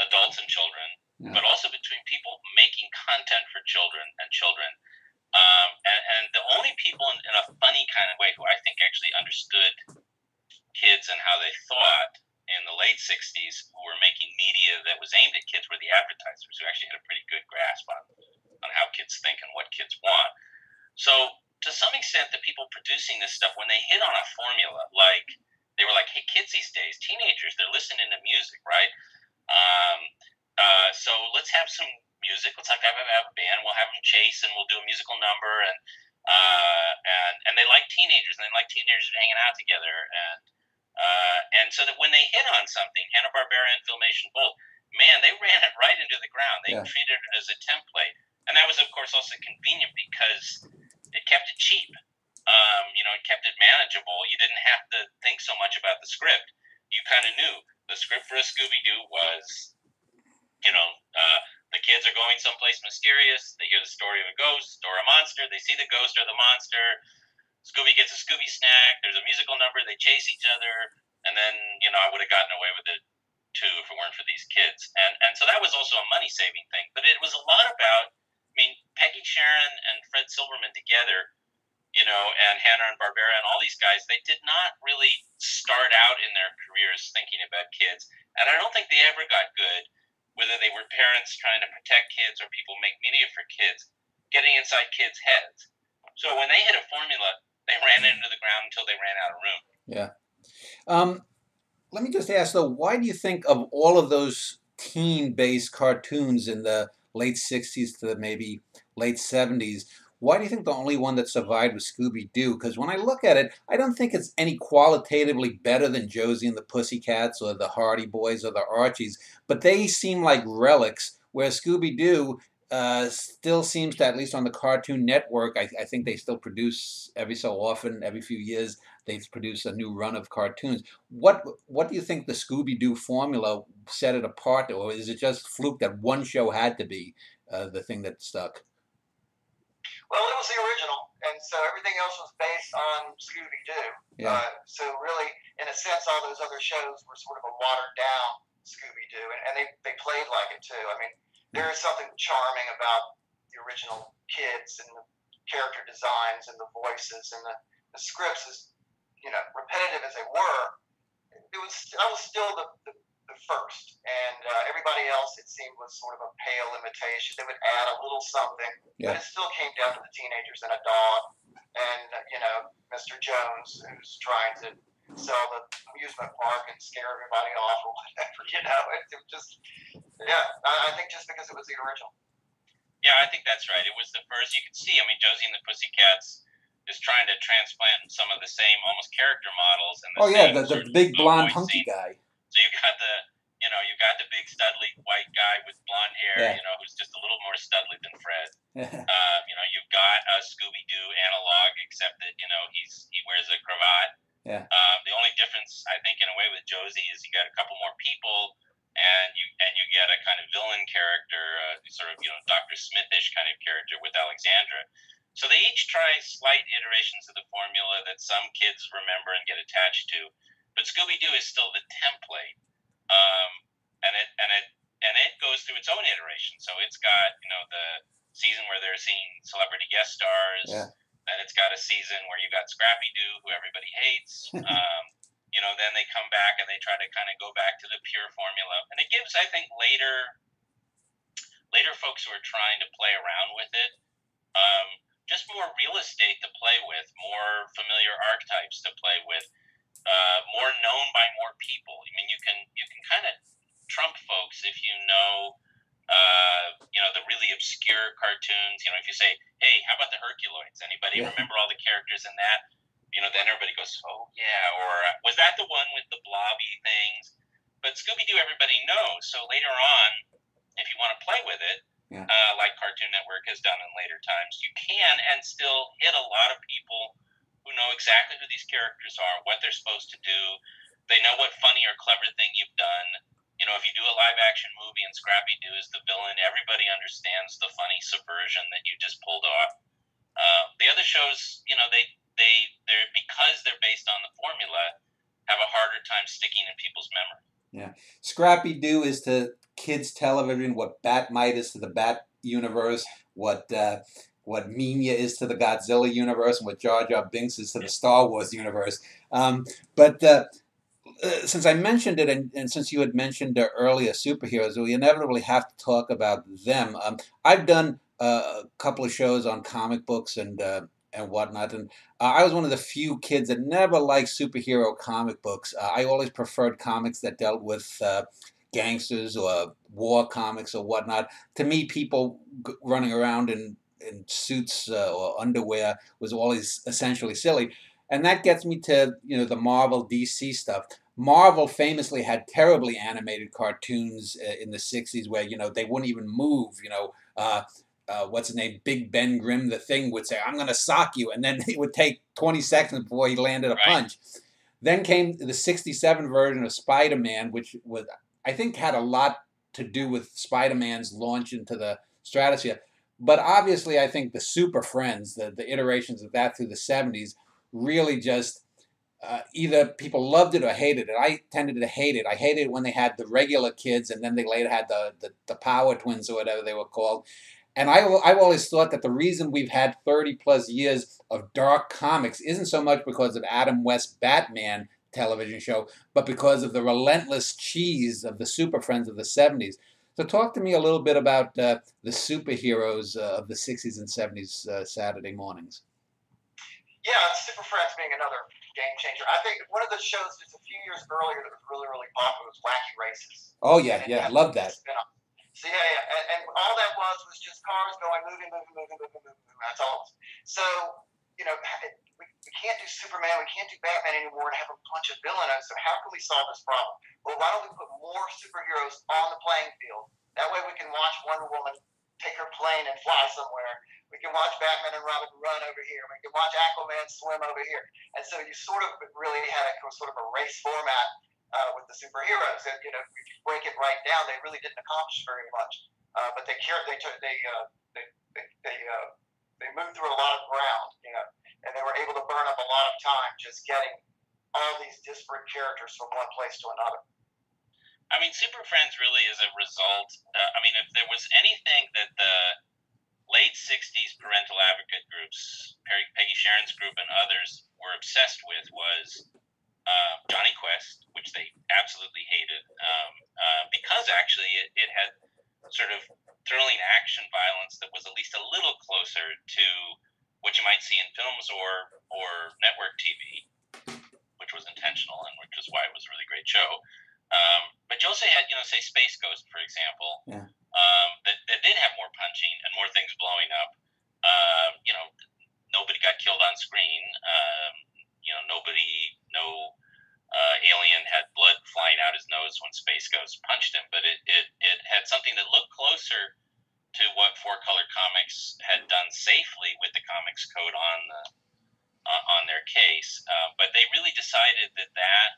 adults and children, but also between people making content for children and children. And the only people in a funny kind of way who I think actually understood kids and how they thought in the late 60s who were making media that was aimed at kids were the advertisers, who actually had a pretty good grasp on how kids think and what kids want. So to some extent, the people producing this stuff, when they hit on a formula, like they were like, hey, kids these days, teenagers, they're listening to music, right? So let's have some music. Let's have a band. We'll have them chase, and we'll do a musical number. And they like teenagers, and they like teenagers hanging out together. And so that when they hit on something, Hanna-Barbera and Filmation both, man, they ran it right into the ground. They treated it as a template. And that was, of course, also convenient because it kept it cheap. It kept it manageable. You didn't have to think so much about the script. You kind of knew the script for a Scooby-Doo was, the kids are going someplace mysterious. They hear the story of a ghost or a monster. They see the ghost or the monster. Scooby gets a Scooby snack. There's a musical number. They chase each other. And then, I would have gotten away with it too if it weren't for these kids. And so that was also a money-saving thing. But it was a lot about, Peggy Sharon and Fred Silverman together, and Hanna-Barbera and all these guys, they did not really start out in their careers thinking about kids. And I don't think they ever got good, whether they were parents trying to protect kids or people make media for kids, getting inside kids' heads. So when they hit a formula, they ran into the ground until they ran out of room. Yeah. Let me just ask, though, why do you think of all of those teen-based cartoons in the late 60s to maybe late 70s, why do you think the only one that survived was Scooby-Doo? Because when I look at it, I don't think it's any qualitatively better than Josie and the Pussycats or the Hardy Boys or the Archies, but they seem like relics, where Scooby-Doo still seems to, at least on the Cartoon Network, I think they still produce every so often, every few years, they produce a new run of cartoons. What do you think the Scooby-Doo formula set it apart, or is it just fluke that one show had to be the thing that stuck? Well, it was the original, and so everything else was based on Scooby-Doo. Yeah. So really, in a sense, all those other shows were sort of a watered-down Scooby-Doo, and they played like it, too. There is something charming about the original kids and the character designs and the voices and the scripts, as repetitive as they were. I was still the first, and everybody else, it seemed, was sort of a pale imitation. They would add a little something, but it still came down to the teenagers and a dog, and Mr. Jones, who's trying to sell the amusement park and scare everybody off or whatever. It just, I think just because it was the original. Yeah, I think that's right. It was the first. You could see, Josie and the Pussycats is trying to transplant some of the same almost character models. And the big blonde hunky guy. So you've got the big studly white guy with blonde hair, who's just a little more studly than Fred. You've got a Scooby-Doo analog, except that he wears a cravat. Yeah. The only difference, I think, in a way with Josie is you got a couple more people, and you get a kind of villain character, sort of Dr. Smithish kind of character with Alexandra. So they each try slight iterations of the formula that some kids remember and get attached to. But Scooby-Doo is still the template, and it goes through its own iteration. So it's got the season where they're seeing celebrity guest stars. Yeah. Then it's got a season where you got Scrappy-Doo, who everybody hates. Then they come back and they try to kind of go back to the pure formula, and it gives, I think, later later folks who are trying to play around with it, just more real estate to play with, more familiar archetypes to play with, more known by more people. I mean, you can kind of trump folks if you know, the really obscure cartoons. You know, if you say, "Hey, how about the Herculoids? Anybody remember all the characters in that?" You know, then everybody goes, "Oh yeah," or "Was that the one with the blobby things?" But Scooby-Doo, everybody knows. So later on, if you want to play with it, like Cartoon Network has done in later times, you can and still hit a lot of people who know exactly who these characters are, what they're supposed to do. They know what funny or clever thing you've done. You know, if you do a live-action movie and Scrappy-Doo is the villain, everybody understands the funny subversion that you just pulled off. The other shows, you know, they're because they're based on the formula, have a harder time sticking in people's memory. Yeah, Scrappy-Doo is to kids' television what Batmite is to the Bat universe, what Minya is to the Godzilla universe, and what Jar Jar Binks is to the Star Wars universe. But since I mentioned it, and since you had mentioned earlier superheroes, we inevitably have to talk about them. I've done a couple of shows on comic books and whatnot, and I was one of the few kids that never liked superhero comic books. I always preferred comics that dealt with gangsters or war comics or whatnot. To me, people running around in suits or underwear was always essentially silly. And that gets me to the Marvel DC stuff. Marvel famously had terribly animated cartoons in the 60s where they wouldn't even move. What's his name? Big Ben Grimm, the Thing, would say, "I'm going to sock you," and then it would take 20 seconds before he landed a punch. Then came the 67 version of Spider-Man, which was, I think, had a lot to do with Spider-Man's launch into the stratosphere. But obviously, I think the Super Friends, the iterations of that through the 70s, really just either people loved it or hated it. I tended to hate it. I hated it when they had the regular kids, and then they later had the Power Twins or whatever they were called. And I've always thought that the reason we've had 30 plus years of dark comics isn't so much because of Adam West's Batman television show, but because of the relentless cheese of the Super Friends of the 70s. So talk to me a little bit about the superheroes of the 60s and 70s Saturday mornings. Yeah, Super Friends being another game changer. I think one of the shows just a few years earlier that was really, really popular was Wacky Races. Oh, yeah, I love that. So, and all that was just cars going, moving. That's all. So, we can't do Superman, we can't do Batman anymore and have a bunch of villains. So how can we solve this problem? Well, why don't we put more superheroes on the playing field? That way we can watch Wonder Woman take her plane and fly somewhere. We can watch Batman and Robin run over here. We can watch Aquaman swim over here. And so you sort of really had a sort of a race format with the superheroes. And, if you break it right down, they really didn't accomplish very much. But they moved through a lot of ground, and they were able to burn up a lot of time just getting all these disparate characters from one place to another. I mean, Super Friends really is a result. If there was anything that the late 60s parental advocate groups, Peggy Sharon's group and others, were obsessed with was Johnny Quest, which they absolutely hated, because actually it had sort of thrilling action violence that was at least a little closer to what you might see in films or network TV, which was intentional and which is why it was a really great show. But you also had, say Space Ghost, for example, that did have more punching and more things blowing up. Nobody got killed on screen. No alien had blood flying out his nose when Space Ghost punched him, but it had something that looked closer to what Four Color Comics had done safely with the Comics Code on their case. But they really decided that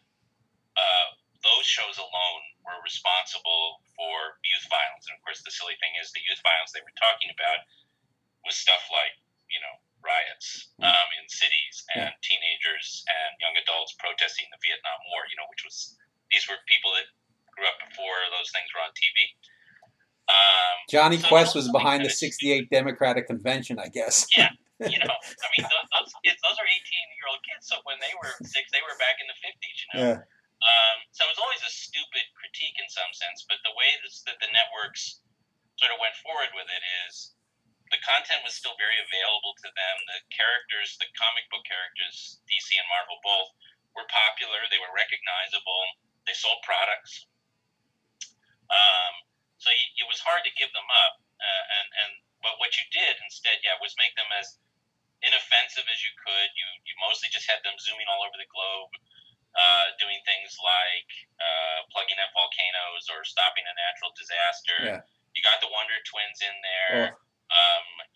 those shows alone were responsible for youth violence. And of course, the silly thing is the youth violence they were talking about was stuff like, riots in cities and teenagers and young adults protesting the Vietnam War, these were people that grew up before those things were on TV. Johnny Quest was behind the 68 Democratic Convention, I guess. Yeah, those kids, those are 18-year-old kids. So when they were 6, they were back in the 50s, Yeah. So it was always a stupid critique in some sense, but the way that the networks sort of went forward with it is the content was still very available to them. The characters, the comic book characters, DC and Marvel both, were popular. They were recognizable. They sold products. So it was hard to give them up. But what you did instead, was make them as inoffensive as you could. You mostly just had them zooming all over the globe, doing things like plugging up volcanoes or stopping a natural disaster. Yeah. You got the Wonder Twins in there. Oh.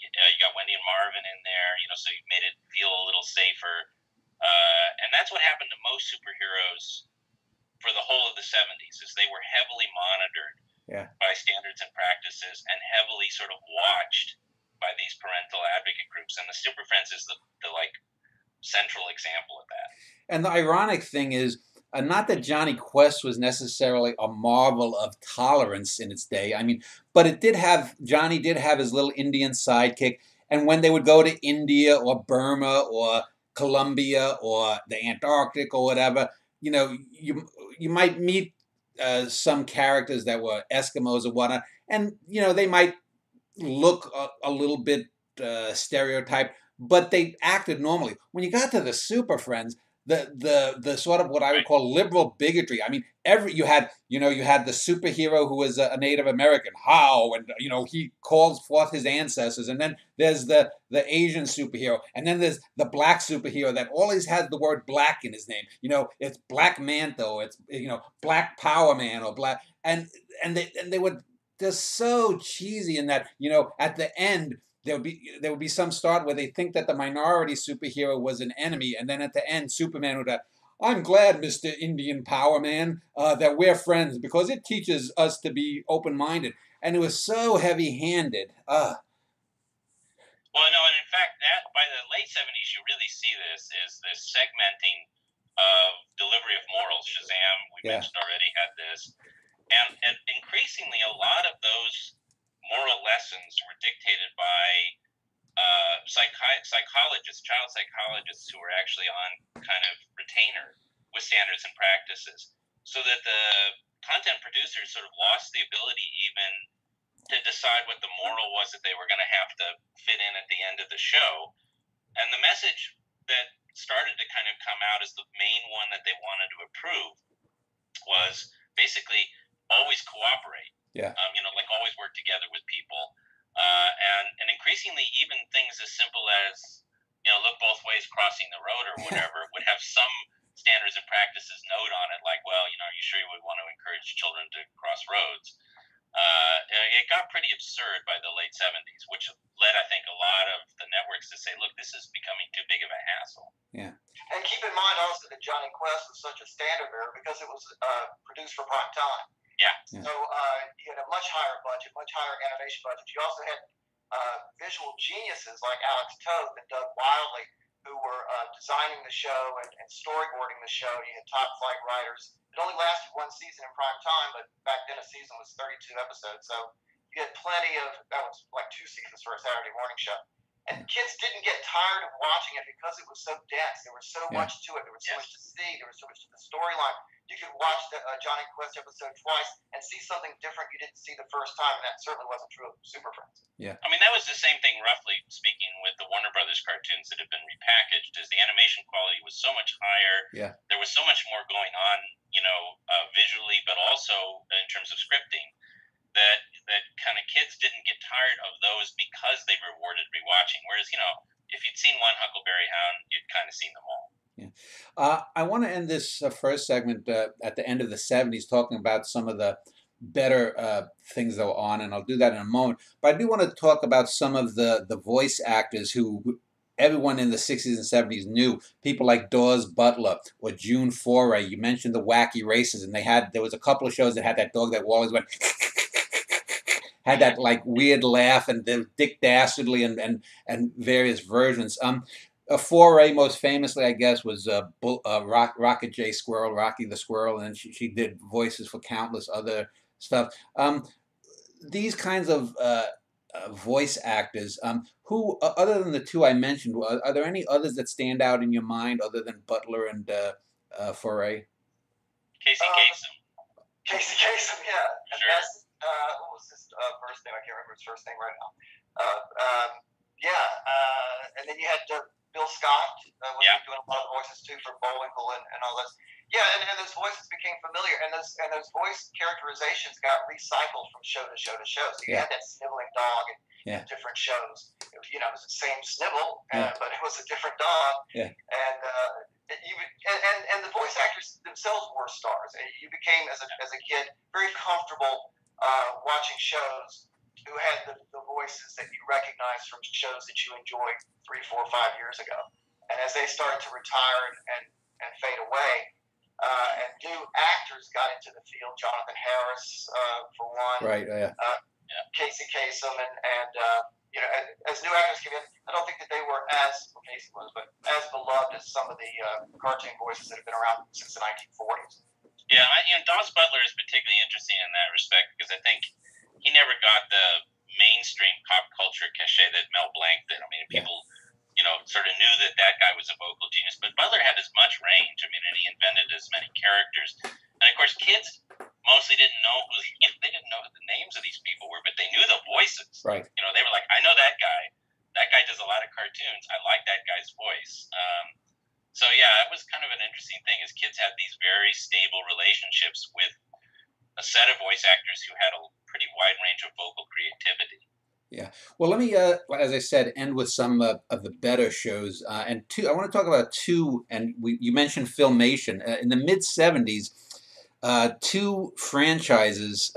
You got Wendy and Marvin in there. So you made it feel a little safer. And that's what happened to most superheroes for the whole of the 70s, is they were heavily monitored by standards and practices and heavily sort of watched by these parental advocate groups. And the Super Friends is the central example of that. And the ironic thing is, not that Johnny Quest was necessarily a marvel of tolerance in its day. I mean, but Johnny did have his little Indian sidekick. And when they would go to India or Burma or Colombia or the Antarctic or whatever, you might meet some characters that were Eskimos or whatnot, and they might look a little bit stereotyped, but they acted normally. When you got to the Super Friends, the sort of what I would call liberal bigotry. I mean, you had the superhero who was a Native American, How, and he calls forth his ancestors, and then there's the Asian superhero, and then there's the black superhero that always has the word black in his name. It's Black Mantho, it's Black Power Man, or Black, and they would just so cheesy in that at the end. There would be some start where they think that the minority superhero was an enemy, and then at the end, Superman would have, "I'm glad, Mr. Indian Power Man, that we're friends because it teaches us to be open-minded." And it was so heavy-handed. Well, no, and in fact, that by the late 70s, you really see this segmenting of delivery of morals. Shazam, we mentioned already, had this, and increasingly, a lot of those moral lessons were dictated by psychologists, child psychologists, who were actually on kind of retainer with standards and practices, so that the content producers sort of lost the ability even to decide what the moral was that they were going to have to fit in at the end of the show. And the message that started to kind of come out as the main one that they wanted to approve was basically always cooperate. Like always work together with people, and increasingly even things as simple as look both ways crossing the road or whatever would have some standards and practices note on it, like, well, are you sure you would want to encourage children to cross roads? It got pretty absurd by the late 70s, which led, I think, a lot of the networks to say, look, this is becoming too big of a hassle. Yeah. And keep in mind also that Johnny Quest was such a standard bearer because it was produced for prime time. Yeah. So you had a much higher budget, much higher animation budget. You also had visual geniuses like Alex Toth and Doug Wildley, who were designing the show and storyboarding the show. You had top flight writers. It only lasted one season in prime time, but back then a season was 32 episodes. So you had plenty of, that was like 2 seasons for a Saturday morning show. And kids didn't get tired of watching it because it was so dense. There was so much to it. There was so much to see. There was so much to the storyline. You could watch the Johnny Quest episode twice and see something different you didn't see the first time, and that certainly wasn't true of Super Friends. Yeah. I mean, that was the same thing, roughly speaking, with the Warner Brothers cartoons that had been repackaged, as the animation quality was so much higher. Yeah. There was so much more going on, visually, but also in terms of scripting, that kind of kids didn't get tired of those because they rewarded rewatching. Whereas, if you'd seen one Huckleberry Hound, you'd kind of seen them all. Yeah. I want to end this first segment at the end of the 70s talking about some of the better things that were on, and I'll do that in a moment. But I do want to talk about some of the voice actors who everyone in the 60s and 70s knew. People like Dawes Butler or June Foray. You mentioned the Wacky Races, and there was a couple of shows that had that dog that always went had that like weird laugh, and the Dick Dastardly and various versions. Foray, most famously, I guess, was Rocket J. Squirrel, Rocky the Squirrel, and she did voices for countless other stuff. These kinds of voice actors, who, other than the two I mentioned, are there any others that stand out in your mind other than Butler and Foray? Casey Kasem. Casey Kasem, yeah. Sure. And what was his first name. I can't remember his first name right now. And then you had Bill Scott was doing a lot of voices too for Bullwinkle and all this. Yeah, and those voices became familiar, and those voice characterizations got recycled from show to show to show. So you had that sniveling dog in different shows. It was the same snibble, but it was a different dog. Yeah. And the voice actors themselves were stars. You became as a kid very comfortable watching shows who had the voices that you recognized from shows that you enjoyed 3, 4, 5 years ago. And as they started to retire and fade away, and new actors got into the field, Jonathan Harris, for one, right? Casey Kasem, and as new actors came in, I don't think that they were Casey was, but as beloved as some of the cartoon voices that have been around since the 1940s. Yeah, Daws Butler is particularly interesting in that respect because I think he never got the mainstream pop culture cachet that Mel Blanc did. I mean, people, sort of knew that guy was a vocal genius, but Butler had as much range. I mean, and he invented as many characters. And of course, kids mostly didn't know they didn't know who the names of these people were, but they knew the voices. Right. They were like, I know that guy. That guy does a lot of cartoons. I like that guy's voice. So yeah, it was kind of an interesting thing. As kids had these very stable relationships with a set of voice actors who had a pretty wide range of vocal creativity. Yeah. Well, let me, as I said, end with some of the better shows. And I want to talk about two, and you mentioned Filmation. In the mid-'70s, two franchises,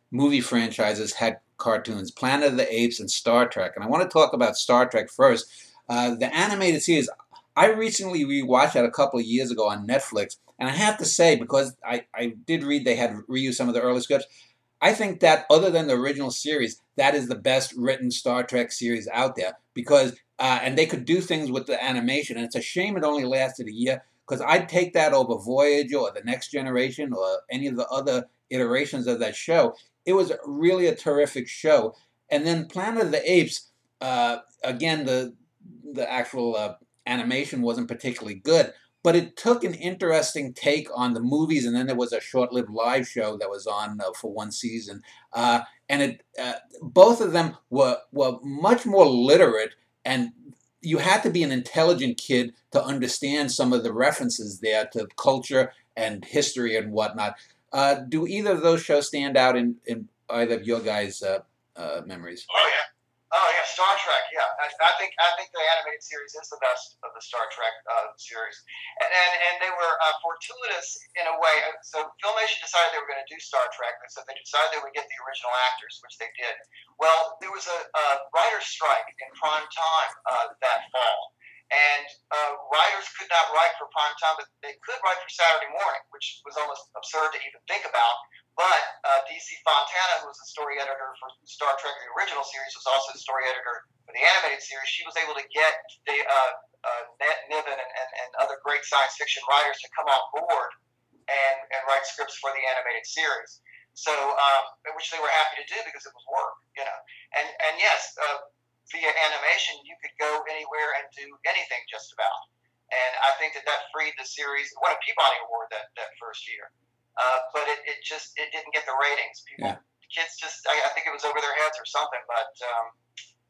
movie franchises, had cartoons, Planet of the Apes and Star Trek. And I want to talk about Star Trek first. The animated series, I recently rewatched that a couple of years ago on Netflix. And I have to say, because I did read they had reused some of the early scripts, I think that other than the original series, that is the best written Star Trek series out there because, and they could do things with the animation. And it's a shame it only lasted a year because I'd take that over Voyager or The Next Generation or any of the other iterations of that show. It was really a terrific show. And then Planet of the Apes, again, the actual animation wasn't particularly good. But it took an interesting take on the movies, and then there was a short-lived live show that was on for one season. And both of them were much more literate, and you had to be an intelligent kid to understand some of the references there to culture and history and whatnot. Do either of those shows stand out in either of your guys' memories? Oh yeah, Star Trek. Yeah, I think the animated series is the best of the Star Trek series, and they were fortuitous in a way. So Filmation decided they were going to do Star Trek, and so they decided they would get the original actors, which they did. Well, there was a writer's strike in prime time that fall, and writers could not write for prime time, but they could write for Saturday morning, which was almost absurd to even think about. But D.C. Fontana, who was the story editor for Star Trek, the original series, was also the story editor for the animated series. She was able to get the Niven and other great science fiction writers to come on board and write scripts for the animated series. So, which they were happy to do because it was work, And yes, via animation, you could go anywhere and do anything just about. And I think that freed the series. It won a Peabody Award that first year. But it didn't get the ratings. Kids I think it was over their heads or something. But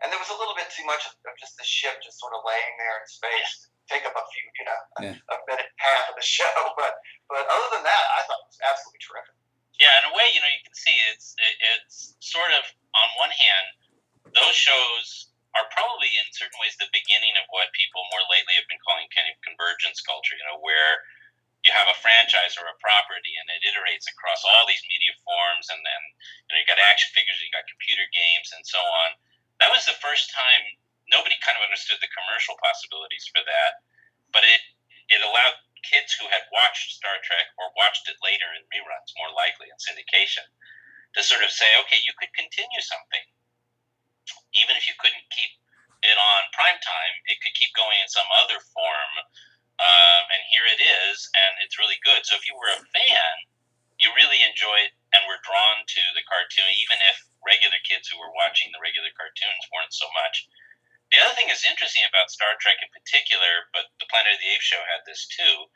and there was a little bit too much of just the ship just sort of laying there in space, take up a few, a minute and a half of the show. But other than that, I thought it was absolutely terrific. Yeah, in a way, you can see it's sort of on one hand, those shows are probably in certain ways the beginning of what people more lately have been calling kind of convergence culture. Where you have a franchise or a property and it iterates across all these media forms, and then you got action figures, you got computer games, and so on. That was the first time nobody kind of understood the commercial possibilities for that, but it allowed kids who had watched Star Trek or watched it later in reruns, more likely in syndication, to sort of say, okay, you could continue something. Even if you couldn't keep it on prime time, it could keep going in some other form. And here it is, and it's really good. So if you were a fan, you really enjoyed and were drawn to the cartoon, even if regular kids who were watching the regular cartoons weren't so much. The other thing that's interesting about Star Trek in particular, but the Planet of the Apes show had this too,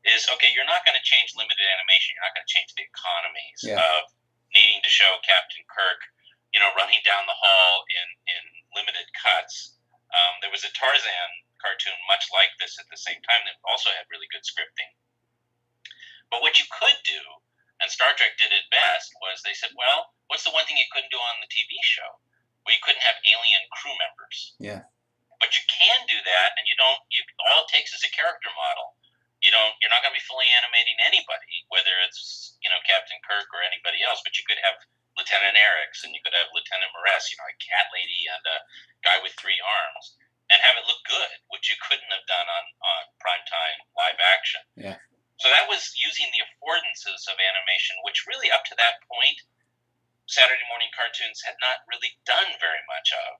is, okay, you're not going to change limited animation. You're not going to change the economies of needing to show Captain Kirk running down the hall in limited cuts. There was a Tarzan cartoon much like this at the same time that also had really good scripting. But what you could do, and Star Trek did it best, was they said, well, what's the one thing you couldn't do on the TV show? Well, you couldn't have alien crew members. Yeah. But you can do that, and all it takes is a character model. You're not going to be fully animating anybody, whether it's, Captain Kirk or anybody else, but you could have Lieutenant Eriks, and you could have Lieutenant Maress, a cat lady and a guy with 3 arms, and have it look good, which you couldn't have done on primetime live action. Yeah. So that was using the affordances of animation, which really up to that point, Saturday morning cartoons had not really done very much of.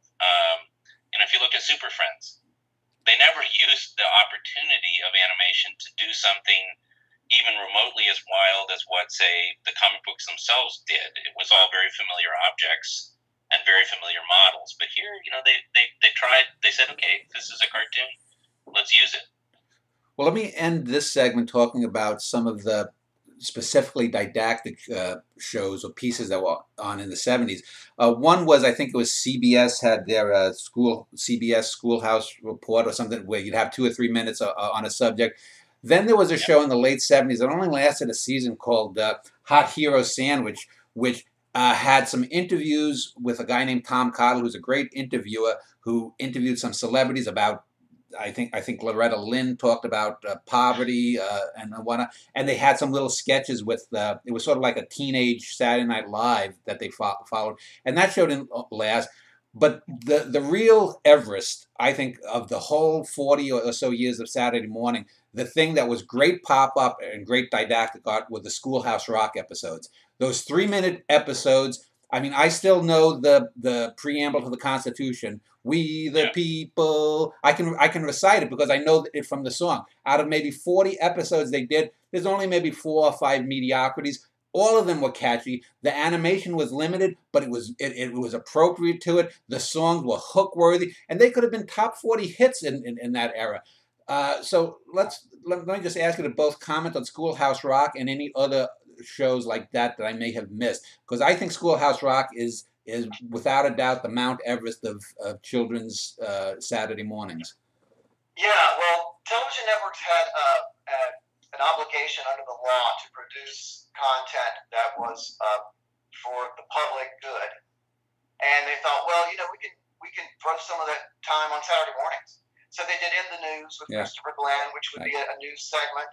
If you look at Super Friends, they never used the opportunity of animation to do something even remotely as wild as what, say, the comic books themselves did. It was all very familiar objects and very familiar models. But here, they tried, they said, okay, this is a cartoon, let's use it. Well, let me end this segment talking about some of the specifically didactic shows or pieces that were on in the 70s. One was, I think it was CBS had their CBS Schoolhouse Report or something where you'd have 2 or 3 minutes on a subject. Then there was a show in the late 70s that only lasted a season called Hot Hero Sandwich, which had some interviews with a guy named Tom Cottle, who's a great interviewer, who interviewed some celebrities about, I think Loretta Lynn talked about poverty and whatnot, and they had some little sketches with, it was sort of like a teenage Saturday Night Live that they followed, and that show didn't last. But the real Everest, I think, of the whole 40 or so years of Saturday morning, the thing that was great pop-up and great didactic art were the Schoolhouse Rock episodes. Those 3-minute episodes, I mean, I still know the preamble to the Constitution, "We the people." I can recite it because I know it from the song. Out of maybe 40 episodes they did, there's only maybe 4 or 5 mediocrities. All of them were catchy. The animation was limited, but it was appropriate to it. The songs were hook-worthy, and they could have been top 40 hits in that era. So let me just ask you to both comment on Schoolhouse Rock and any other shows like that I may have missed, because I think Schoolhouse Rock is without a doubt the Mount Everest of children's Saturday mornings. Yeah, well, television networks had an obligation under the law to produce content that was for the public good, and they thought, well, we can throw some of that time on Saturday mornings. So they did In the News with Christopher Glenn, which would be a news segment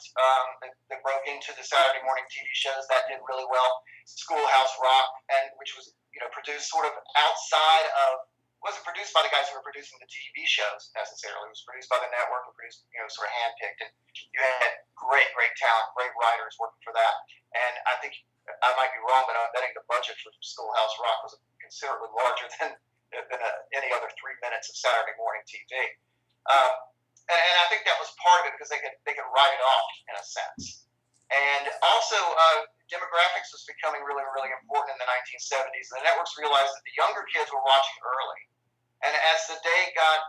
that broke into the Saturday morning TV shows. That did really well. Schoolhouse Rock, which was produced sort of outside of, wasn't produced by the guys who were producing the TV shows necessarily. It was produced by the network and produced, sort of handpicked. And you had great talent, great writers working for that. And I think I might be wrong, but I'm betting the budget for Schoolhouse Rock was considerably larger than any other 3 minutes of Saturday morning TV. And I think that was part of it because they could write it off in a sense. And also, demographics was becoming really, really important in the 1970s. The networks realized that the younger kids were watching early. And as the day got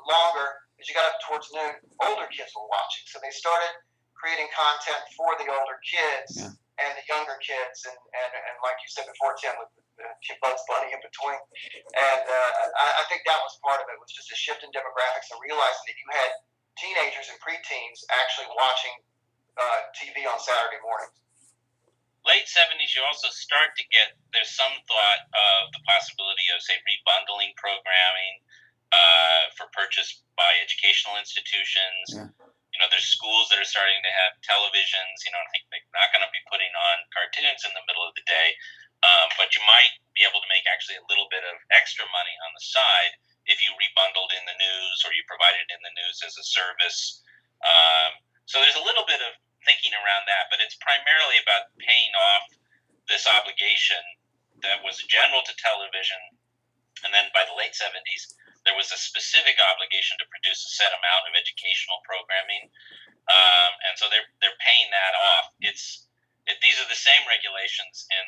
longer, as you got up towards noon, older kids were watching. So they started creating content for the older kids and the younger kids. And like you said before, Tim, with Bugs Bunny in between. And I think that was part of it, was just a shift in demographics and realizing that you had teenagers and preteens actually watching TV on Saturday mornings. Late 70s, you also start to get, there's some thought of the possibility of, say, rebundling programming for purchase by educational institutions. Yeah. There's schools that are starting to have televisions. I think they're not going to be putting on cartoons in the middle of the day, but you might be able to make actually a little bit of extra money on the side if you rebundled in the news or you provided in the news as a service. So there's a little bit of thinking around that, but it's primarily about paying off this obligation that was general to television. And then by the late 70s, there was a specific obligation to produce a set amount of educational programming. And so they're paying that off. These are the same regulations in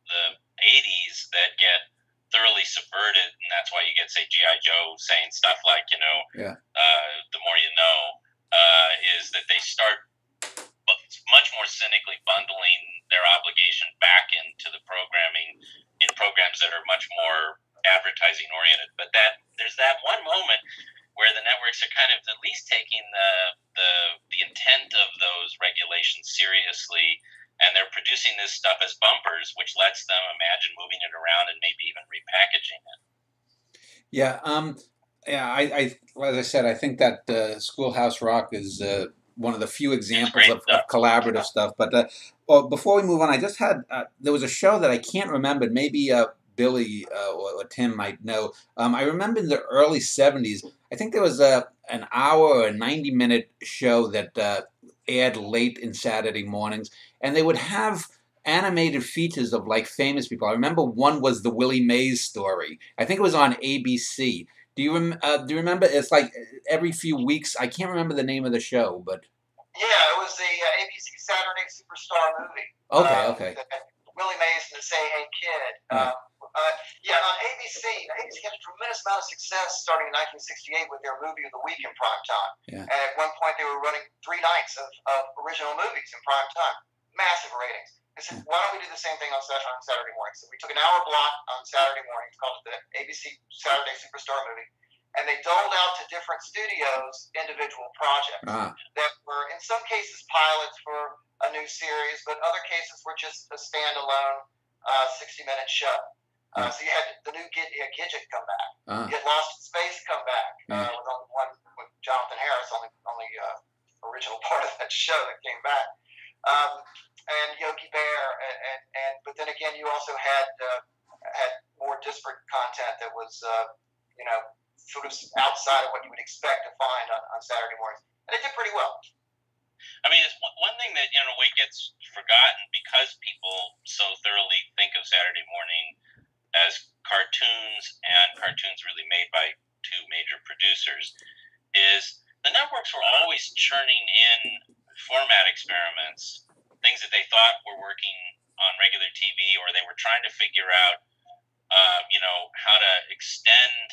the 80s that get thoroughly subverted, and that's why you get, say, G.I. Joe saying stuff like, the more you know, is that they start much more cynically bundling their obligation back into the programming in programs that are much where the networks are kind of at least taking the intent of those regulations seriously, and they're producing this stuff as bumpers, which lets them imagine moving it around and maybe even repackaging it. Yeah, as I said, I think that Schoolhouse Rock is one of the few examples of collaborative stuff. But well, before we move on, I just had there was a show that I can't remember. Maybe Billy or Tim might know. I remember in the early '70s. I think there was an hour or a 90-minute show that aired late in Saturday mornings, and they would have animated features of like famous people. I remember one was the Willie Mays story. I think it was on ABC. Do you remember? It's like every few weeks. I can't remember the name of the show, but yeah, it was the ABC Saturday Superstar movie. Okay. Willie Mays and the Say Hey Kid. Right. Yeah, on ABC. ABC had a tremendous amount of success starting in 1968 with their movie of the week in prime time. Yeah. And at one point, they were running 3 nights of original movies in prime time. Massive ratings. They said, why don't we do the same thing on Saturday morning? So we took an hour block on Saturday morning, called it the ABC Saturday Superstar movie, and they doled out to different studios individual projects that were, in some cases, pilots for a new series, but other cases were just a standalone 60-minute show. So you had the new Gidget come back. You had Lost in Space come back with only one with Jonathan Harris, only original part of that show that came back. And Yogi Bear, and but then again, you also had more disparate content that was sort of outside of what you would expect to find on Saturday mornings, and it did pretty well. I mean, it's one thing that in a way gets forgotten because people so thoroughly think of Saturday morning as cartoons, and cartoons really made by 2 major producers, is the networks were always churning in format experiments, things that they thought were working on regular TV, or they were trying to figure out, how to extend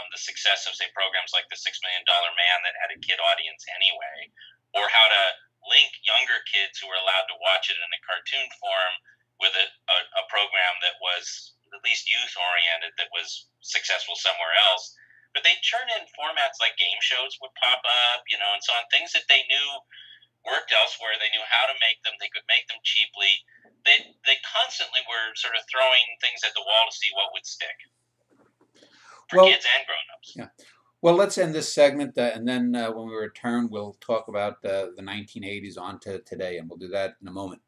the success of, say, programs like The $6 Million Man that had a kid audience anyway, or how to link younger kids who were allowed to watch it in a cartoon form with a program that was at least youth-oriented, that was successful somewhere else. But they churn in formats like game shows would pop up, and so on, things that they knew worked elsewhere. They knew how to make them. They could make them cheaply. They constantly were sort of throwing things at the wall to see what would stick for kids and grown-ups. Yeah. Well, let's end this segment, and then when we return, we'll talk about the 1980s on to today, and we'll do that in a moment.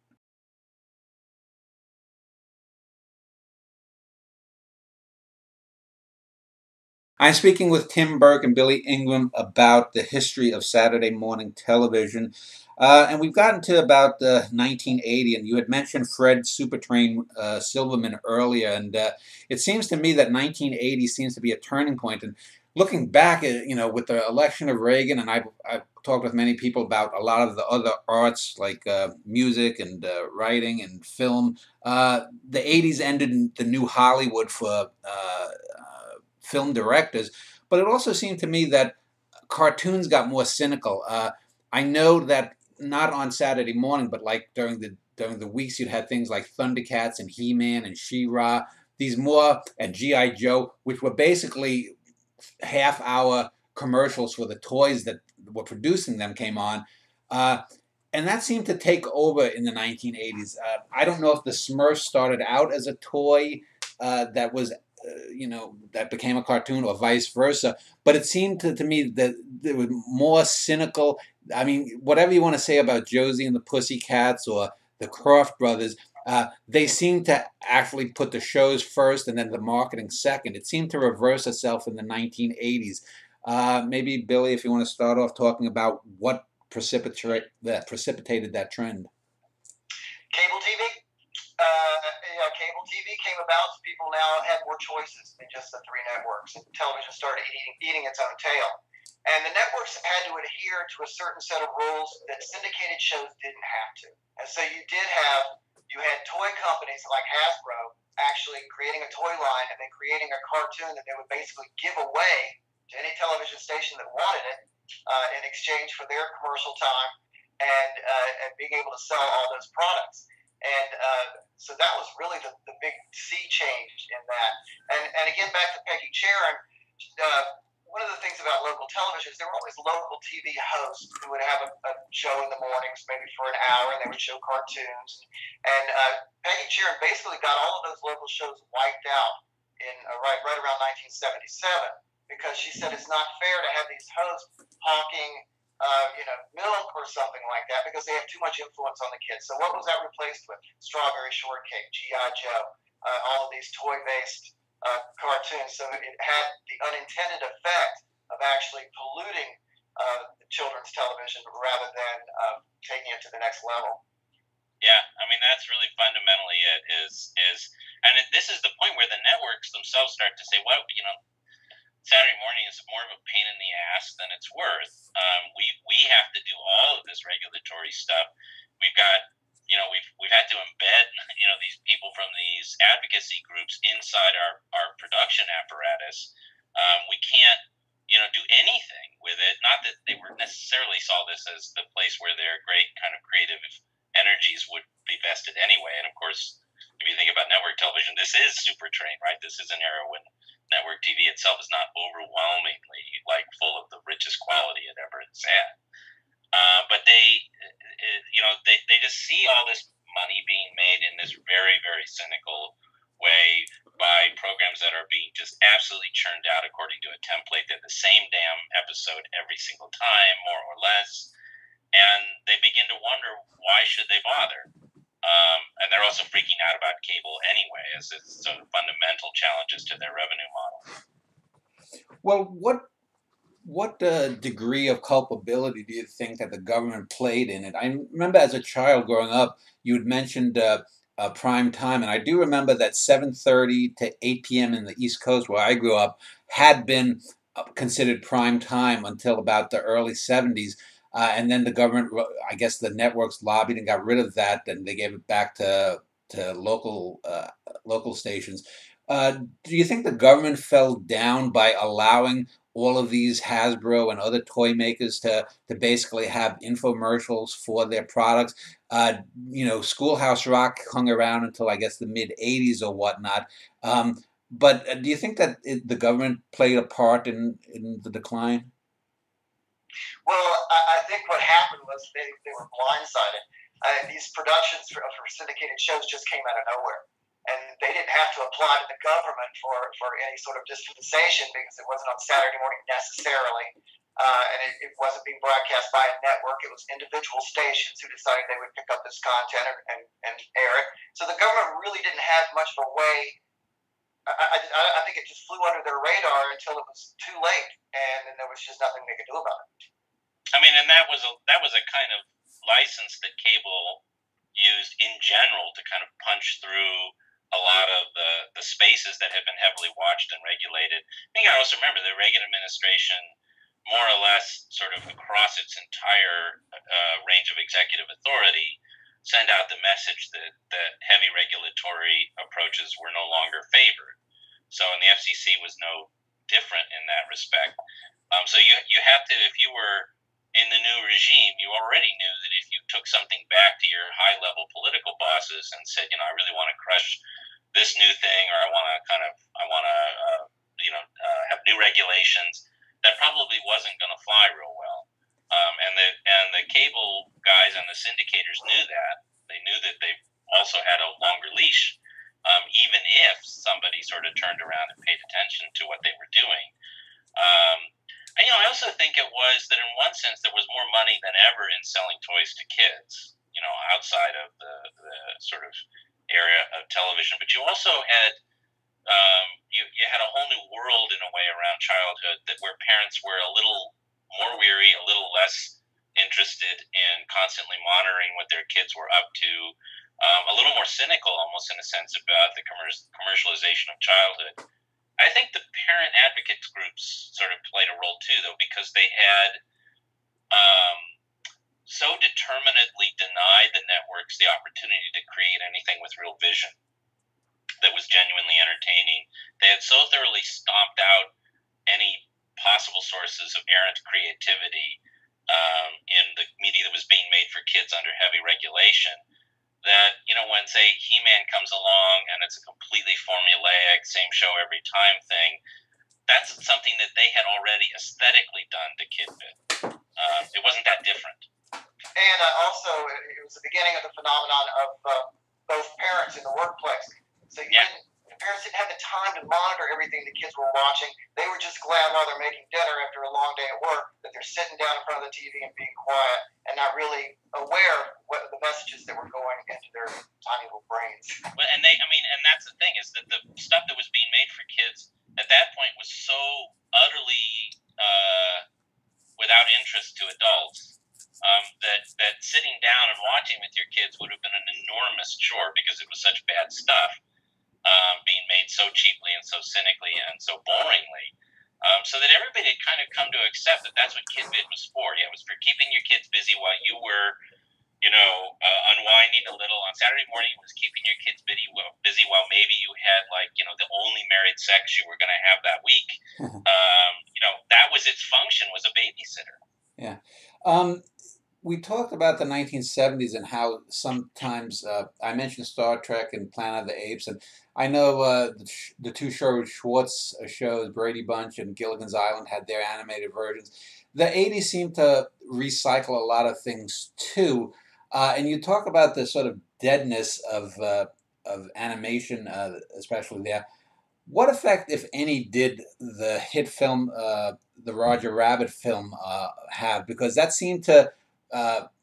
I'm speaking with Tim Burke and Billy Ingram about the history of Saturday morning television. And we've gotten to about 1980, and you had mentioned Fred Supertrain Silverman earlier, and it seems to me that 1980 seems to be a turning point. And looking back, with the election of Reagan, and I've talked with many people about a lot of the other arts like music and writing and film, the 80s ended in the new Hollywood for film directors, but it also seemed to me that cartoons got more cynical. I know that not on Saturday morning, but like during the weeks, you'd had things like Thundercats and He-Man and She-Ra, and G.I. Joe, which were basically half-hour commercials for the toys that were producing them came on. And that seemed to take over in the 1980s. I don't know if the Smurfs started out as a toy that was that became a cartoon or vice versa. But it seemed to me that they were more cynical. I mean, whatever you want to say about Josie and the Pussycats or the Kroft brothers, they seemed to actually put the shows first and then the marketing second. It seemed to reverse itself in the 1980s. Maybe, Billy, if you want to start off talking about what precipitated that trend. Cable TV? Cable TV came about, so people now had more choices than just the 3 networks. And television started eating its own tail. And the networks had to adhere to a certain set of rules that syndicated shows didn't have to. And so you had toy companies like Hasbro actually creating a toy line and then creating a cartoon that they would basically give away to any television station that wanted it in exchange for their commercial time and being able to sell all those products. And so that was really the big sea change in that. And again, back to Peggy Cherin, one of the things about local television is there were always local TV hosts who would have a show in the mornings, maybe for an hour, and they would show cartoons. And Peggy Sheeran basically got all of those local shows wiped out in right around 1977 because she said it's not fair to have these hosts hawking, milk or something like that because they have too much influence on the kids. So what was that replaced with? Strawberry Shortcake, G.I. Joe, all of these toy-based cartoons. So it had the unintended effect of actually polluting children's television rather than taking it to the next level. Yeah, I mean that's really fundamentally it this is the point where the networks themselves start to say, well, Saturday morning is more of a pain in the ass than it's worth. We have to do all of this regulatory stuff. We've got, we've had to embed, these people from these advocacy groups inside our production apparatus. We can't, do anything with it. Not that they were necessarily saw this as the place where their great kind of creative energies would be vested anyway. And of course, if you think about network television, this is super trained, right? This is an era when network TV itself is not overwhelmingly full of the richest quality it ever has had. But they just see all this money being made in this very, very cynical way by programs that are being just absolutely churned out according to a template. They're the same damn episode every single time, more or less. And they begin to wonder, why should they bother? And they're also freaking out about cable anyway, as it's sort of fundamental challenges to their revenue model. Well, what degree of culpability do you think that the government played in it? I remember as a child growing up, you had mentioned prime time, and I do remember that 7:30 to 8 p.m. in the East Coast, where I grew up, had been considered prime time until about the early 70s. And then the government, I guess the networks lobbied and got rid of that, and they gave it back to local stations. Do you think the government fell down by allowing all of these Hasbro and other toy makers to basically have infomercials for their products? Schoolhouse Rock hung around until I guess the mid '80s or whatnot. But do you think that the government played a part in the decline? Well, I think what happened was they were blindsided. These productions for syndicated shows just came out of nowhere. And they didn't have to apply to the government for any sort of dispensation because it wasn't on Saturday morning necessarily. And it wasn't being broadcast by a network. It was individual stations who decided they would pick up this content and air it. So the government really didn't have much of a way. I think it just flew under their radar until it was too late, and then there was just nothing they could do about it. I mean, and that was a kind of license that cable used in general to kind of punch through a lot of the spaces that had been heavily watched and regulated. I think I also remember the Reagan administration, more or less sort of across its entire range of executive authority, send out the message that heavy regulatory approaches were no longer favored. So, and the FCC was no different in that respect. So you have to, if you were in the new regime, you already knew that if you took something back to your high-level political bosses and said, I really want to crush this new thing, or I want to have new regulations, that probably wasn't going to fly real well. And the cable guys and the syndicators knew that. They knew that they also had a longer leash, even if somebody sort of turned around and paid attention to what they were doing. I also think it was that in one sense there was more money than ever in selling toys to kids, outside of the sort of area of television. But you also had you had a whole new world in a way around childhood where parents were a little more weary, a little less interested in constantly monitoring what their kids were up to, a little more cynical almost in a sense about the commercialization of childhood. I think the parent advocates groups sort of played a role too, though, because they had so determinedly denied the networks the opportunity to create anything with real vision that was genuinely entertaining. They had so thoroughly stomped out any possible sources of errant creativity in the media that was being made for kids under heavy regulation that, when, say, He-Man comes along and it's a completely formulaic, same show every time thing, that's something that they had already aesthetically done to Kidbit. It wasn't that different. And also, it was the beginning of the phenomenon of both parents in the workplace. So the parents didn't have the time to monitor everything the kids were watching. They were just glad while they're making dinner after a long day at work that they're sitting down in front of the TV and being quiet and not really aware of what the messages that were going into their tiny little brains. Well, and that's the thing, is that the stuff that was being made for kids at that point was so utterly without interest to adults. That sitting down and watching with your kids would have been an enormous chore because it was such bad stuff being made so cheaply and so cynically and so boringly. So that everybody had kind of come to accept that that's what Kidbit was for. Yeah, it was for keeping your kids busy while you were, unwinding a little. On Saturday morning, it was keeping your kids busy while maybe you had, the only married sex you were going to have that week. That was its function, was a babysitter. Yeah. We talked about the 1970s and how sometimes I mentioned Star Trek and Planet of the Apes, and I know the two Sherwood Schwartz shows, Brady Bunch and Gilligan's Island, had their animated versions. The 80s seemed to recycle a lot of things too, and you talk about the sort of deadness of animation, especially there. What effect, if any, did the hit film, the Roger Rabbit film, have? Because that seemed to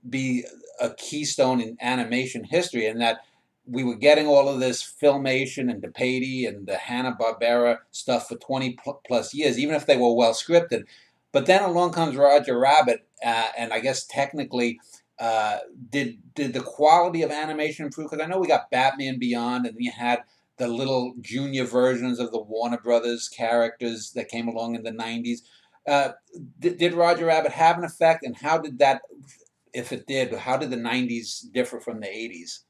be a keystone in animation history, in that we were getting all of this Filmation and DePatie and the Hanna-Barbera stuff for 20 plus years, even if they were well scripted. But then along comes Roger Rabbit, and I guess technically, did the quality of animation improve? Because I know we got Batman Beyond, and you had the little junior versions of the Warner Brothers characters that came along in the 90s. Did Roger Rabbit have an effect, and how did that, if it did, how did the 90s differ from the 80s?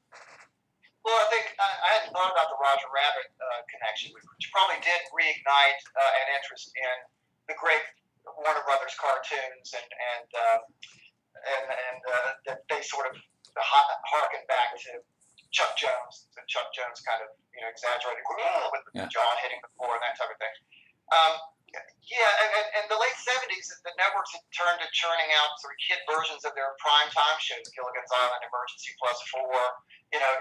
Well, I think I hadn't thought about the Roger Rabbit connection, which probably did reignite an interest in the great Warner Brothers cartoons, and that they sort of harken back to Chuck Jones, and Chuck Jones kind of exaggerated with the jaw hitting the floor and that type of thing. And the late 70s, the networks had turned to churning out sort of kid versions of their prime time shows, Gilligan's Island, Emergency Plus 4,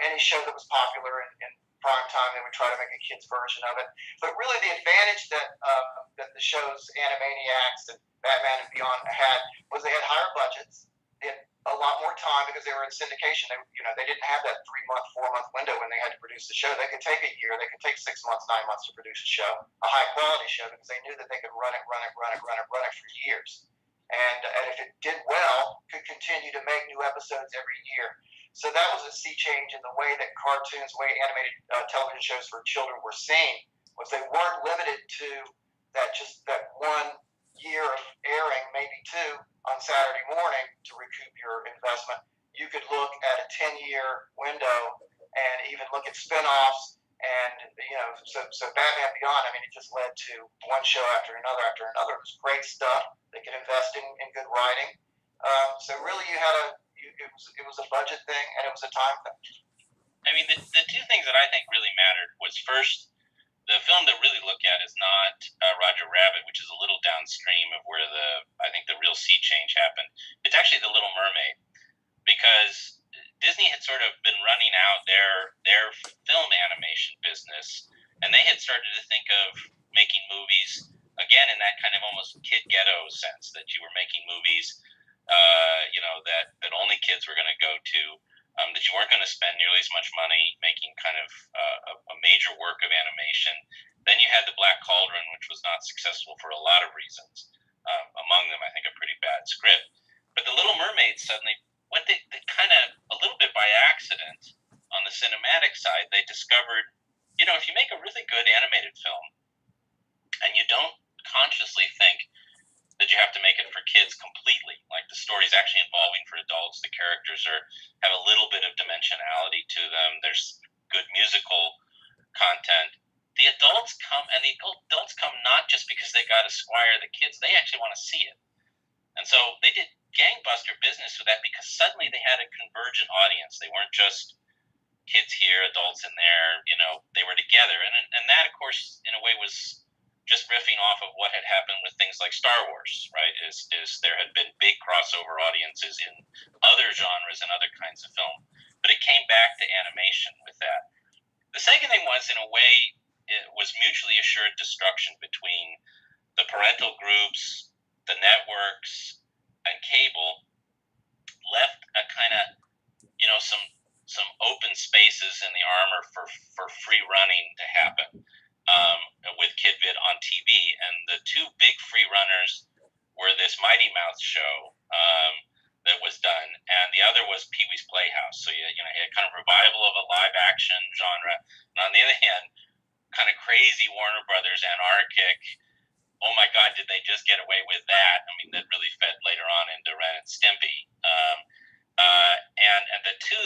any show that was popular in prime time, they would try to make a kid's version of it. But really the advantage that the shows Animaniacs and Batman and Beyond had was they had higher budgets, they had a lot more time because they were in syndication. They didn't have that 3-month, 4-month window when they had to produce the show. They could take a year, they could take 6 months, 9 months to produce a show, a high quality show, because they knew that they could run it for years. And if it did well, could continue to make new episodes every year. So that was a sea change in the way that cartoons, the way animated television shows for children were seen, was they weren't limited to that 1 year of airing, maybe 2 on Saturday morning to recoup your investment. You could look at a 10-year window and even look at spinoffs. And, so Batman Beyond, it just led to one show after another. It was great stuff. They could invest in good writing. So really it was a budget thing, and it was a time thing. The two things that I think really mattered was, first, the film to really look at is not Roger Rabbit, which is a little downstream of where I think the real sea change happened. It's actually The Little Mermaid, because Disney had sort of been running out their film animation business, and they had started to think of making movies, again, in that kind of almost kid ghetto sense, that you were making movies that only kids were going to go to, that you weren't going to spend nearly as much money making kind of a major work of animation. Then you had The Black Cauldron, which was not successful for a lot of reasons. Among them, I think, a pretty bad script. But The Little Mermaid suddenly, they kind of, a little bit by accident, on the cinematic side, they discovered, if you make a really good animated film, and you don't consciously think that you have to make it for kids completely, like the story's actually evolving for adults, the characters have a little bit of dimensionality to them, there's good musical content. The adults come not just because they got to squire the kids, they actually want to see it. And so they did gangbuster business with that, because suddenly they had a convergent audience. They weren't just kids here, adults in there, they were together. And that, of course, in a way was just riffing off of what had happened with things like Star Wars, right? Is there had been big crossover audiences in other genres and other kinds of film, but it came back to animation with that. The second thing was, in a way, it was mutually assured destruction between the parental groups, the networks, and cable, left a kind of, some open spaces in the armor for free running to happen with KidVid on TV. And the two big free runners were this Mighty Mouse show that was done, and the other was Pee-wee's Playhouse. So you had kind of revival of a live action genre, and on the other hand, kind of crazy Warner Brothers anarchic. Oh my God, did they just get away with that? I mean, that really fed later on into Ren and Stimpy. And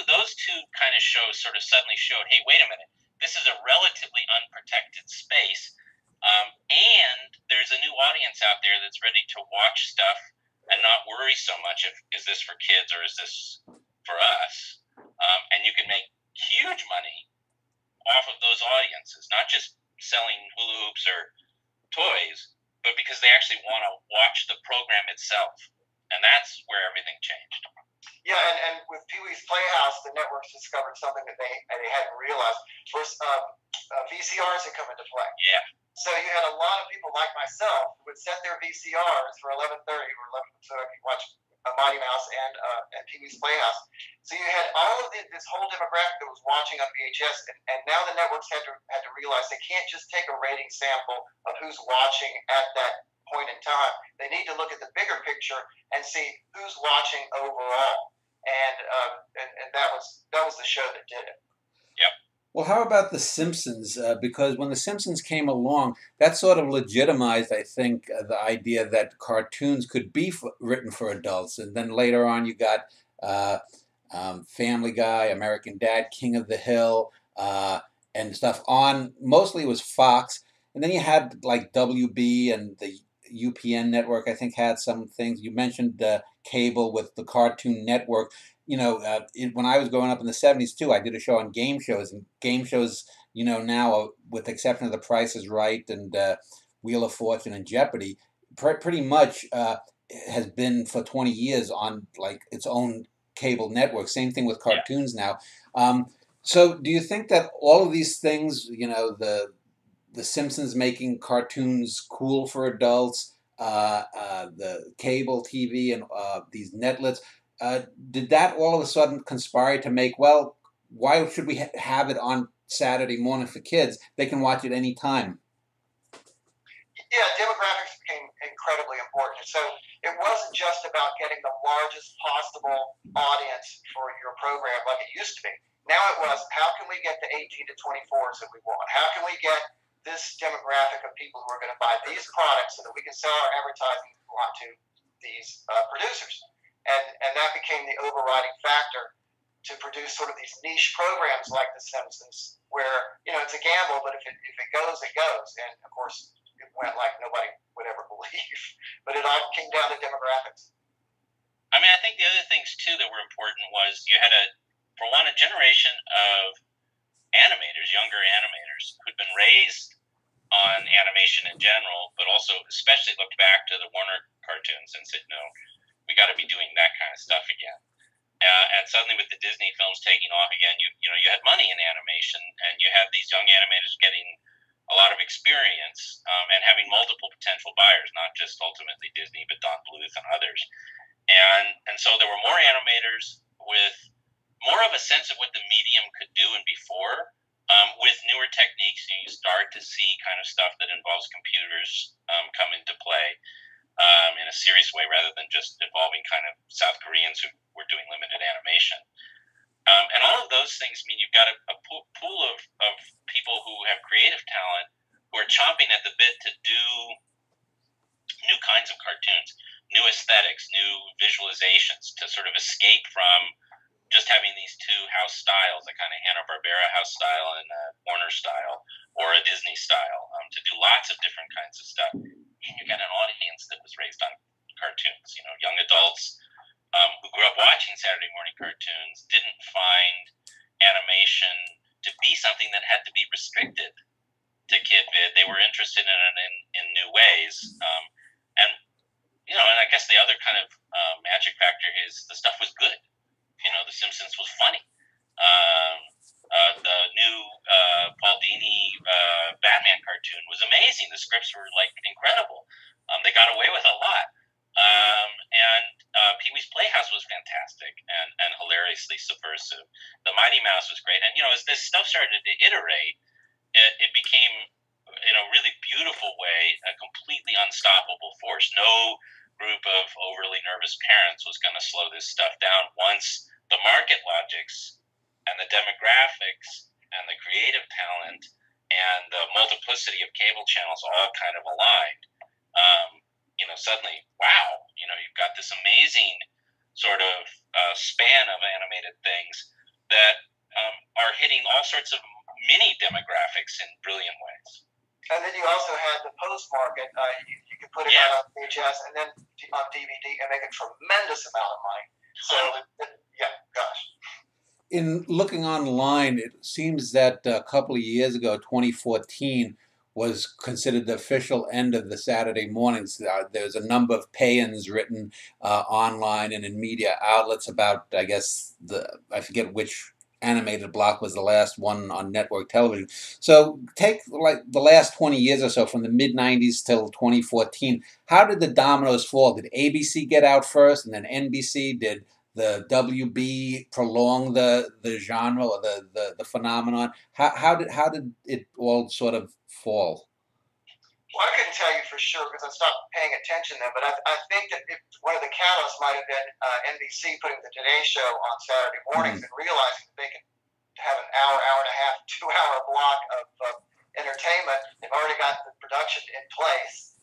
those two kind of shows sort of suddenly showed, hey, wait a minute, this is a relatively unprotected space, and there's a new audience out there that's ready to watch stuff and not worry so much is this for kids or is this for us? And you can make huge money off of those audiences, not just selling hula hoops or toys, but because they actually want to watch the program itself. And that's where everything changed. Yeah, and with Pee-wee's Playhouse, the networks discovered something that they hadn't realized. First, VCRs had come into play. Yeah. So you had a lot of people like myself who would set their VCRs for 11:30 or 11 so I could watch Mighty Mouse and Pee-wee's Playhouse. So you had all of this whole demographic that was watching on VHS, and now the networks had to realize they can't just take a rating sample of who's watching at that point in time. They need to look at the bigger picture and see who's watching overall. And that was the show that did it. Yep. Well, how about The Simpsons? Because when The Simpsons came along, that sort of legitimized, I think, the idea that cartoons could be written for adults. And then later on, you got Family Guy, American Dad, King of the Hill, and stuff on. Mostly it was Fox. And then you had like WB and the UPN network, I think, had some things. You mentioned cable with the Cartoon Network. When I was growing up in the 70s, too, I did a show on game shows. And game shows, now, with the exception of The Price is Right and Wheel of Fortune and Jeopardy, pretty much has been for 20 years on, like, its own cable network. Same thing with cartoons now. So do you think that all of these things, the Simpsons making cartoons cool for adults, the cable TV and these netlets, did that all of a sudden conspire to make, well, why should we have it on Saturday morning for kids? They can watch it any time. Yeah, demographics became incredibly important. So it wasn't just about getting the largest possible audience for your program like it used to be. Now it was, how can we get the 18 to 24s that we want? How can we get this demographic of people who are going to buy these products so that we can sell our advertising to these producers? And that became the overriding factor to produce sort of these niche programs like The Simpsons, where, it's a gamble, but if it goes, it goes. And, of course, it went like nobody would ever believe. But it all came down to demographics. I mean, I think the other things, too, that were important was you had, for one, a generation of animators, younger animators, who'd been raised on animation in general, but also especially looked back to the Warner cartoons and said, no, we got to be doing that kind of stuff again. And suddenly with the Disney films taking off again, you had money in animation, and you had these young animators getting a lot of experience and having multiple potential buyers, not just ultimately Disney, but Don Bluth and others. And so there were more animators with more of a sense of what the medium could do and before, with newer techniques. You start to see kind of stuff that involves computers come into play in a serious way, rather than just involving kind of South Koreans who were doing limited animation. And all of those things mean you've got a pool of people who have creative talent who are chomping at the bit to do new kinds of cartoons, new aesthetics, new visualizations, to sort of escape from just having these two house styles, a kind of Hanna-Barbera house style and a Warner style, or a Disney style, to do lots of different kinds of stuff. And you got an audience that was raised on cartoons, young adults who grew up watching Saturday morning cartoons, didn't find animation to be something that had to be restricted to Kidvid. They were interested in it in new ways. And, you know, and I guess the other kind of magic factor is the stuff was good. You know, The Simpsons was funny. The new Paul Dini Batman cartoon was amazing. The scripts were, like, incredible. They got away with a lot. And Pee-wee's Playhouse was fantastic and hilariously subversive. The Mighty Mouse was great. And, you know, as this stuff started to iterate, it became, in a really beautiful way, a completely unstoppable force. No group of overly nervous parents was going to slow this stuff down once the market logics and the demographics and the creative talent and the multiplicity of cable channels all kind of aligned. You know, suddenly, wow, you know, you've got this amazing sort of span of animated things that are hitting all sorts of mini demographics in brilliant ways. And then you also had the post market. You could put it out on VHS and then on DVD and make a tremendous amount of money. So, yeah, gosh. In looking online, it seems that a couple of years ago, 2014, was considered the official end of the Saturday mornings. There's a number of pay-ins written online and in media outlets about, I guess, I forget which animated block was the last one on network television. So take like the last 20 years or so, from the mid-90s till 2014, how did the dominoes fall? Did ABC get out first and then NBC? Did the WB prolong the genre or the phenomenon? How did it all sort of fall? Well, I couldn't tell you for sure because I stopped paying attention then, but I think that one of the catalysts might have been NBC putting the Today Show on Saturday mornings and realizing that they could have an hour, hour and a half, 2-hour block of entertainment. They've already got the production in place,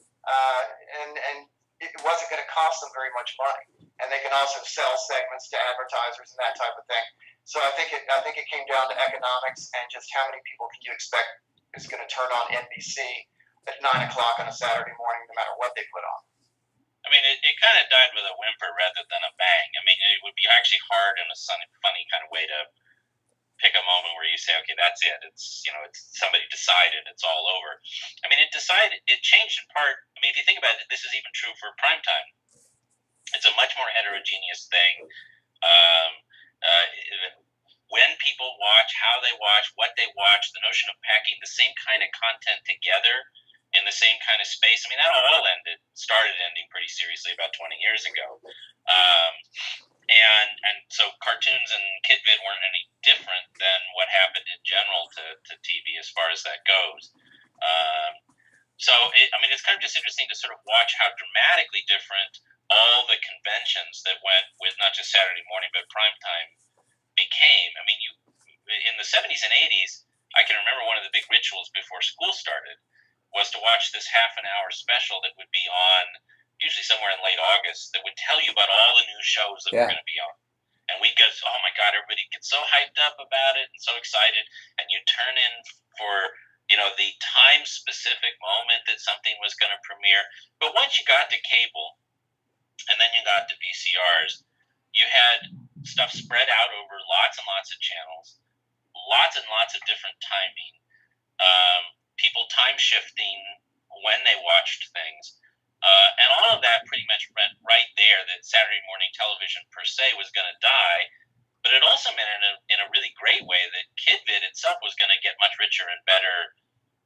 and it wasn't going to cost them very much money. And they can also sell segments to advertisers and that type of thing. So I think it came down to economics and just how many people can you expect is going to turn on NBC at 9 o'clock on a Saturday morning, no matter what they put on. I mean, it kind of died with a whimper rather than a bang. I mean, it would be actually hard in a funny kind of way to pick a moment where you say, okay, that's it. It's, you know, it's somebody decided, it's all over. I mean, it changed in part. I mean, if you think about it, this is even true for primetime. It's a much more heterogeneous thing. When people watch, how they watch, what they watch, the notion of packing the same kind of content together in the same kind of space. I mean, that all started ending pretty seriously about 20 years ago. And so cartoons and Kidvid weren't any different than what happened in general to TV as far as that goes. I mean, it's kind of just interesting to sort of watch how dramatically different all the conventions that went with not just Saturday morning, but primetime became. I mean, in the 70s and 80s, I can remember one of the big rituals before school started was to watch this half-an-hour special that would be on, usually somewhere in late August, that would tell you about all the new shows that were going to be on. And we'd go, oh my God, everybody gets so hyped up about it and so excited. And you turn in for, you know, the time-specific moment that something was going to premiere. But once you got to cable, and then you got to VCRs, you had stuff spread out over lots and lots of channels, lots and lots of different timing, people time shifting when they watched things. And all of that pretty much meant right there that Saturday morning television per se was going to die. But it also meant in a really great way that Kidvid itself was going to get much richer and better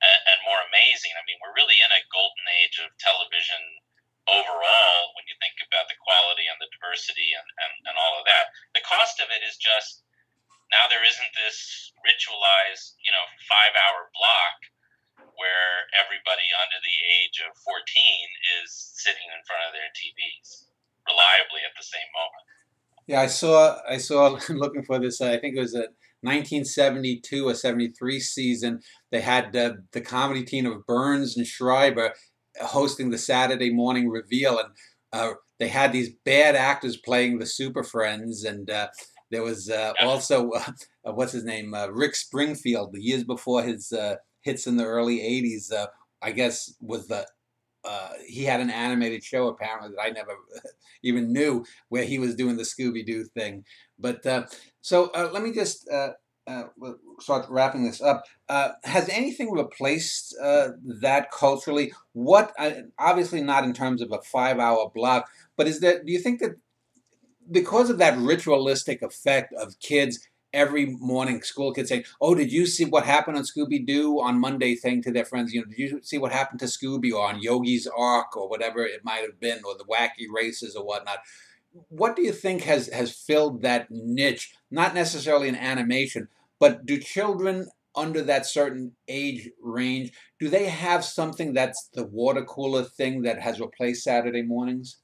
and more amazing. I mean, we're really in a golden age of television overall when you think about the quality and the diversity and all of that. The cost of it is just now there isn't this ritualized, you know, 5-hour block where everybody under the age of 14 is sitting in front of their TVs reliably at the same moment. Yeah, I saw looking for this, I think it was a 1972 or 73 season. They had the comedy team of Burns and Schreiber hosting the Saturday morning reveal, and they had these bad actors playing the Super Friends, and there was also what's his name, Rick Springfield, the years before his hits in the early 80s. I guess was he had an animated show apparently that I never even knew, where he was doing the Scooby-Doo thing. But so let me just we'll start wrapping this up. Has anything replaced that culturally? What obviously not in terms of a 5 hour block, but is that? Do you think that because of that ritualistic effect of kids every morning, school kids saying, "Oh, did you see what happened on Scooby Doo on Monday?" Saying to their friends, "Did you see what happened to Scooby or on Yogi's Ark or whatever it might have been, or the wacky races or whatnot?" What do you think has filled that niche? Not necessarily in animation, but do children under that certain age range, do they have something that's the water cooler thing that has replaced Saturday mornings?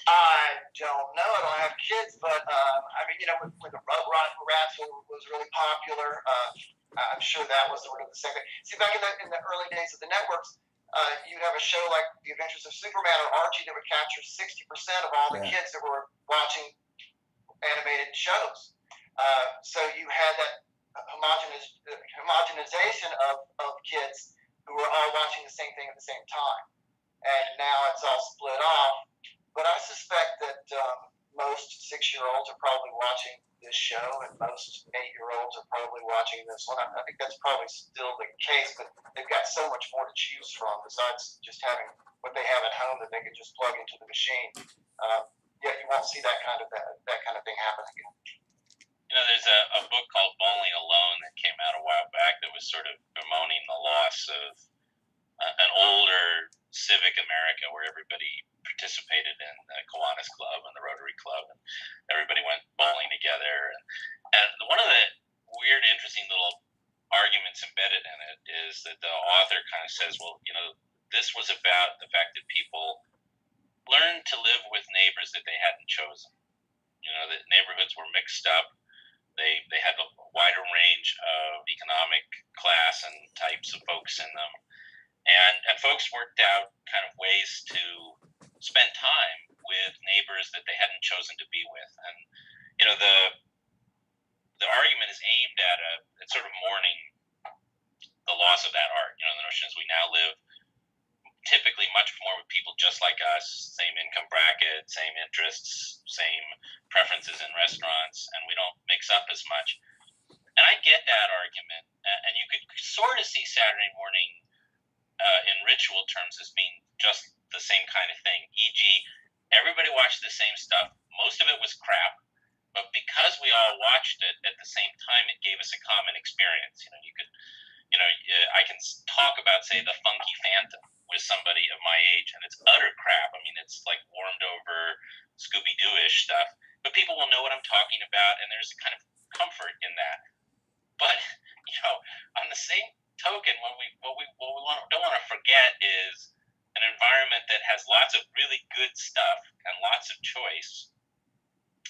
I don't know. I don't have kids, but I mean, when the Rugrats was really popular, I'm sure that was sort of the second. See, back in the early days of the networks, you'd have a show like The Adventures of Superman or Archie that would capture 60% of all the kids that were watching animated shows. So you had that homogenization of kids who were all watching the same thing at the same time, and now it's all split off. But I suspect that most 6-year-olds are probably watching this show, and most 8-year-olds are probably watching this one. I think that's probably still the case, but they've got so much more to choose from besides just having what they have at home that they can just plug into the machine. Yet you won't see that kind of thing happen again. There's a book called Bowling Alone that came out a while back that was sort of bemoaning the loss of an older civic America where everybody participated in the Kiwanis Club and the Rotary Club, and everybody went bowling together. And one of the weird, interesting little arguments embedded in it is that the author kind of says, well, this was about the fact that people learned to live with neighbors that they hadn't chosen. That neighborhoods were mixed up. They had a wider range of economic class and types of folks in them. And folks worked out kind of ways to spend time with neighbors that they hadn't chosen to be with. And, the argument is aimed at sort of mourning the loss of that art. The notion is we now live typically much more with people just like us, same income bracket, same interests, same preferences in restaurants, and we don't mix up as much. And I get that argument, and you could sort of see Saturday morning in ritual terms as being just the same kind of thing. E.g., everybody watched the same stuff. Most of it was crap, but because we all watched it at the same time, it gave us a common experience. I can talk about, say, the Funky Phantom with somebody of my age, and it's utter crap. I mean, it's like warmed over Scooby-Doo-ish stuff, but people will know what I'm talking about, and there's a kind of comfort in that. But on the same token, what we don't want to forget is an environment that has lots of really good stuff and lots of choice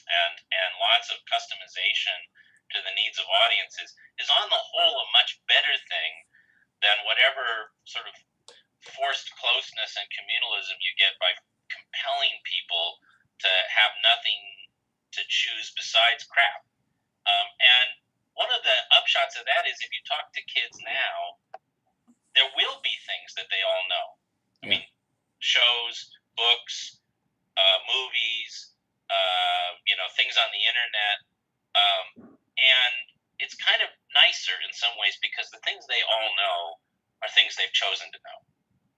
and lots of customization to the needs of audiences is on the whole a much better thing than whatever sort of forced closeness and communalism you get by compelling people to have nothing to choose besides crap. And one of the upshots of that is if you talk to kids now, there will be things that they all know. I mean, shows, books, movies, things on the internet. And it's kind of nicer in some ways because the things they all know are things they've chosen to know.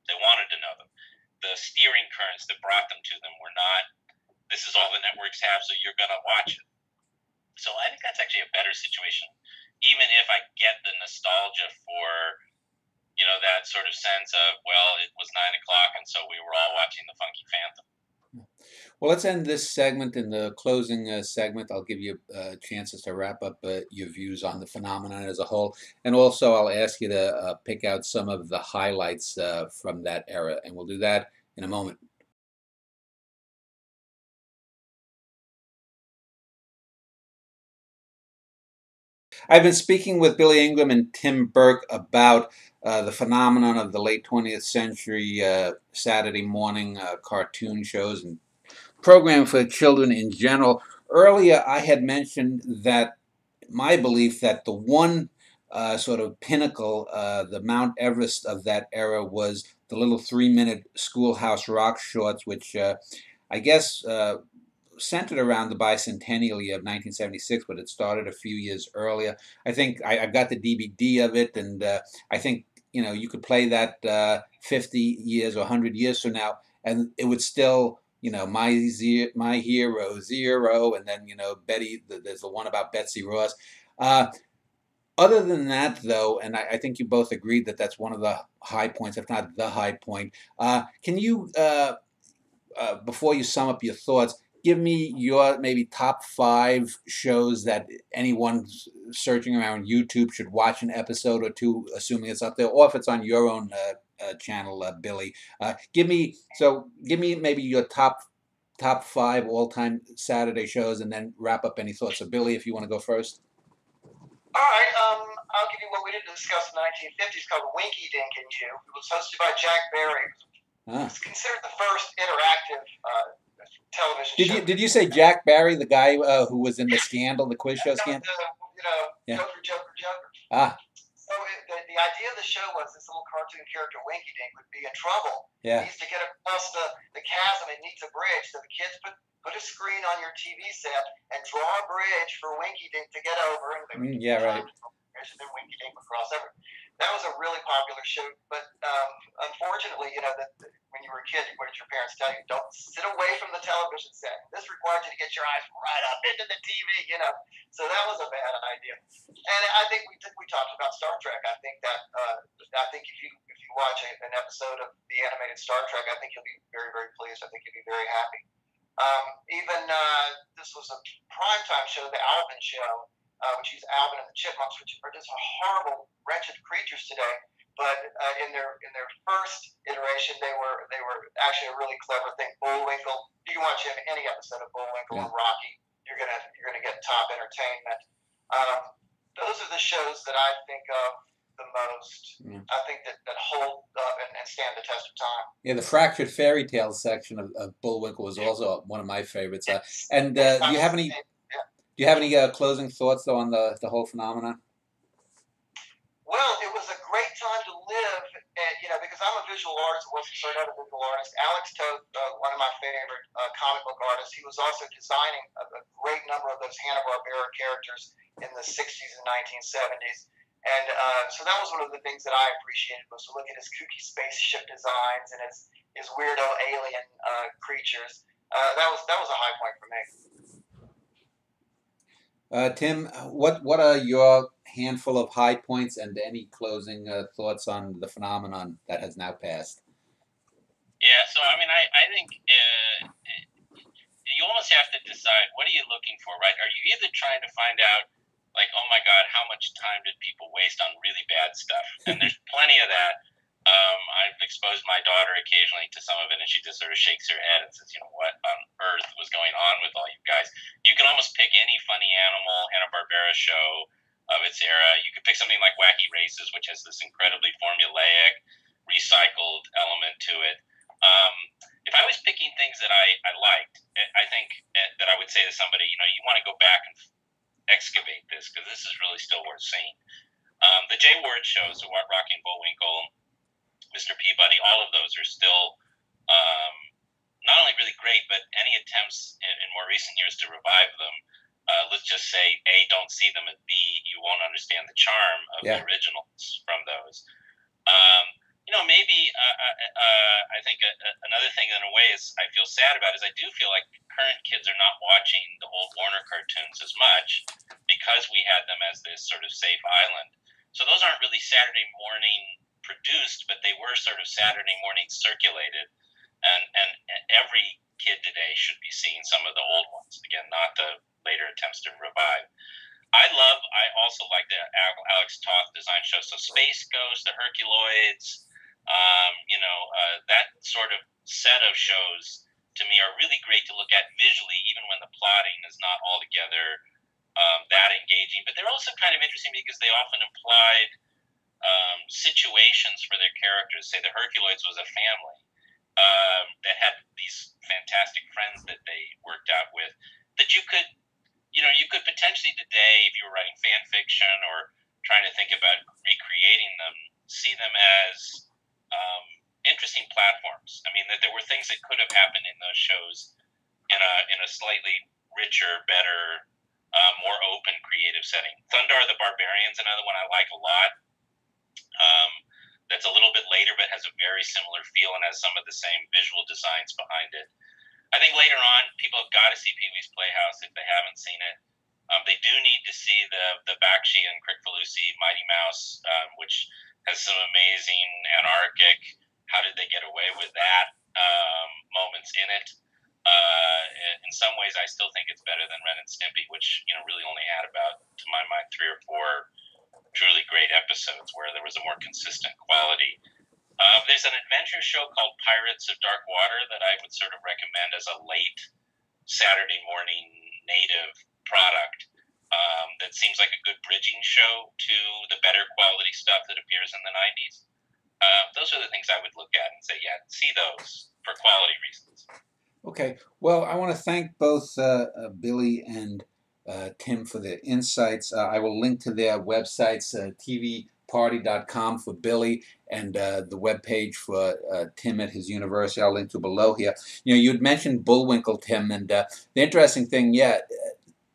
They wanted to know them. The steering currents that brought them to them were not, this is all the networks have, so you're going to watch it. So I think that's actually a better situation, even if I get the nostalgia for, that sort of sense of, well, it was 9 o'clock and so we were all watching the Funky Phantom. Well, let's end this segment. In the closing segment, I'll give you chances to wrap up your views on the phenomenon as a whole. And also, I'll ask you to pick out some of the highlights from that era. And we'll do that in a moment. I've been speaking with Billy Ingram and Tim Burke about the phenomenon of the late 20th century Saturday morning cartoon shows and program for children in general. Earlier, I had mentioned that my belief that the one sort of pinnacle, the Mount Everest of that era was the little 3-minute Schoolhouse Rock shorts, which I guess centered around the bicentennial year of 1976, but it started a few years earlier. I think I've got the DVD of it, and I think you could play that 50 years or 100 years from now, and it would still my hero zero, and then Betty. There's the one about Betsy Ross. Other than that, though, and I think you both agreed that that's one of the high points, if not the high point. Can you, before you sum up your thoughts, give me your maybe top 5 shows that anyone searching around YouTube should watch an episode or two, assuming it's up there, or if it's on your own channel, Billy. Give me maybe your top 5 all-time Saturday shows, and then wrap up any thoughts. So, Billy, if you want to go first. All right, I'll give you what we didn't discuss in the 1950s called Winky Dink and You. It was hosted by Jack Barry. It's considered the first interactive television show. Did you say Jack Barry, the guy who was in the Scandal, the quiz show Scandal? Joker. Ah. So the idea of the show was this little cartoon character, Winky Dink, would be in trouble. Yeah. He needs to get across the chasm. It needs a bridge. So the kids put a screen on your TV set and draw a bridge for Winky Dink to get over. And right. And then Winky Dink would cross over. That was a really popular show, but unfortunately, that when you were a kid, what did your parents tell you? Don't sit away from the television set. This required you to get your eyes right up into the TV, So that was a bad idea. And I think we talked about Star Trek. I think if you watch an episode of the animated Star Trek, I think you'll be very, very pleased. I think you'll be very happy. This was a primetime show, the Alvin Show. Which is Alvin and the Chipmunks, which are just horrible, wretched creatures today. But in their first iteration, they were actually a really clever thing. Bullwinkle. You can watch any episode of Bullwinkle or Rocky. You're gonna get top entertainment. Those are the shows that I think of the most. I think that hold up and stand the test of time. Yeah, the fractured fairy tales section of Bullwinkle was also one of my favorites. And do you have any? Do you have any closing thoughts, though, on the whole phenomenon? Well, it was a great time to live, because I'm a visual artist. I wasn't started out a visual artist. Alex Toth, one of my favorite comic book artists, he was also designing a great number of those Hanna-Barbera characters in the 60s and 1970s. And so that was one of the things that I appreciated, was to look at his kooky spaceship designs and his weirdo alien creatures. That was a high point for me. Tim, what are your handful of high points and any closing thoughts on the phenomenon that has now passed? Yeah, so I mean, I think you almost have to decide, what are you looking for, right? Are you either trying to find out, like, oh my God, how much time did people waste on really bad stuff? And there's plenty of that. I've exposed my daughter occasionally to some of it, and she just sort of shakes her head and says, what on earth was going on with all you guys? You can almost pick any funny animal Hanna-Barbera show of its era. You could pick something like Wacky Races, which has this incredibly formulaic, recycled element to it. If I was picking things that I liked, I think that I would say to somebody, you want to go back and excavate this, because this is really still worth seeing. The Jay Ward shows, so Rocky and Bullwinkle, Mr. Peabody, all of those are still not only really great, but any attempts in more recent years to revive them, let's just say, A, don't see them, and B, you won't understand the charm of the originals from those. Maybe I think another thing in a way is I feel sad about is I do feel like current kids are not watching the old Warner cartoons as much, because we had them as this sort of safe island. So those aren't really Saturday morning produced, but they were sort of Saturday morning circulated, and every kid today should be seeing some of the old ones. Again, not the later attempts to revive. I also like the Alex Toth design shows. So Space Ghost, the Herculoids, that sort of set of shows to me are really great to look at visually, even when the plotting is not altogether that engaging. But they're also kind of interesting because they often implied situations for their characters. Say the Herculoids was a family that had these fantastic friends that they worked out with, that you could potentially today, if you were writing fan fiction or trying to think about recreating them, see them as interesting platforms. I mean, that there were things that could have happened in those shows in a in a slightly richer, better, more open creative setting. Thundar the Barbarian's another one I like a lot. That's a little bit later, but has a very similar feel and has some of the same visual designs behind it. I think later on, people have got to see Pee-wee's Playhouse if they haven't seen it. They do need to see the Bakshi and Kricfalusi Mighty Mouse, which has some amazing anarchic, how did they get away with that moments in it. In some ways, I still think it's better than Ren and Stimpy, which really only had about, to my mind, 3 or 4 truly great episodes where there was a more consistent quality. There's an adventure show called Pirates of Dark Water that I would sort of recommend as a late Saturday morning native product that seems like a good bridging show to the better quality stuff that appears in the 90s. Those are the things I would look at and say, yeah, see those for quality reasons. Okay. Well, I want to thank both Billy and Tim for their insights. I will link to their websites, tvparty.com for Billy and the webpage for Tim at his university. I'll link to below here. You had mentioned Bullwinkle, Tim, and the interesting thing,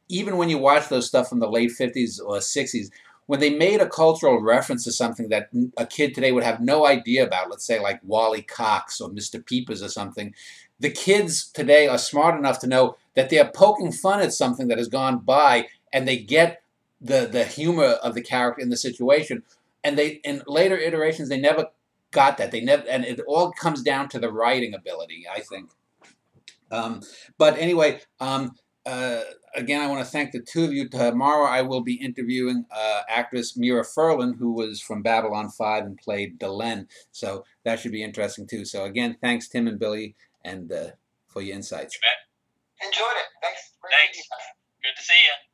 even when you watch those stuff from the late 50s or 60s, when they made a cultural reference to something that a kid today would have no idea about, let's say like Wally Cox or Mr. Peepers or something, the kids today are smart enough to know that they're poking fun at something that has gone by, and they get the humor of the character in the situation. And they, in later iterations, they never got that. They never, and it all comes down to the writing ability, I think. But anyway, again, I want to thank the two of you. Tomorrow I will be interviewing actress Mira Furlan, who was from Babylon 5 and played Delenn. So that should be interesting too. So again, thanks Tim and Billy and for your insights. Enjoyed it. Thanks. Thanks. Good to see you.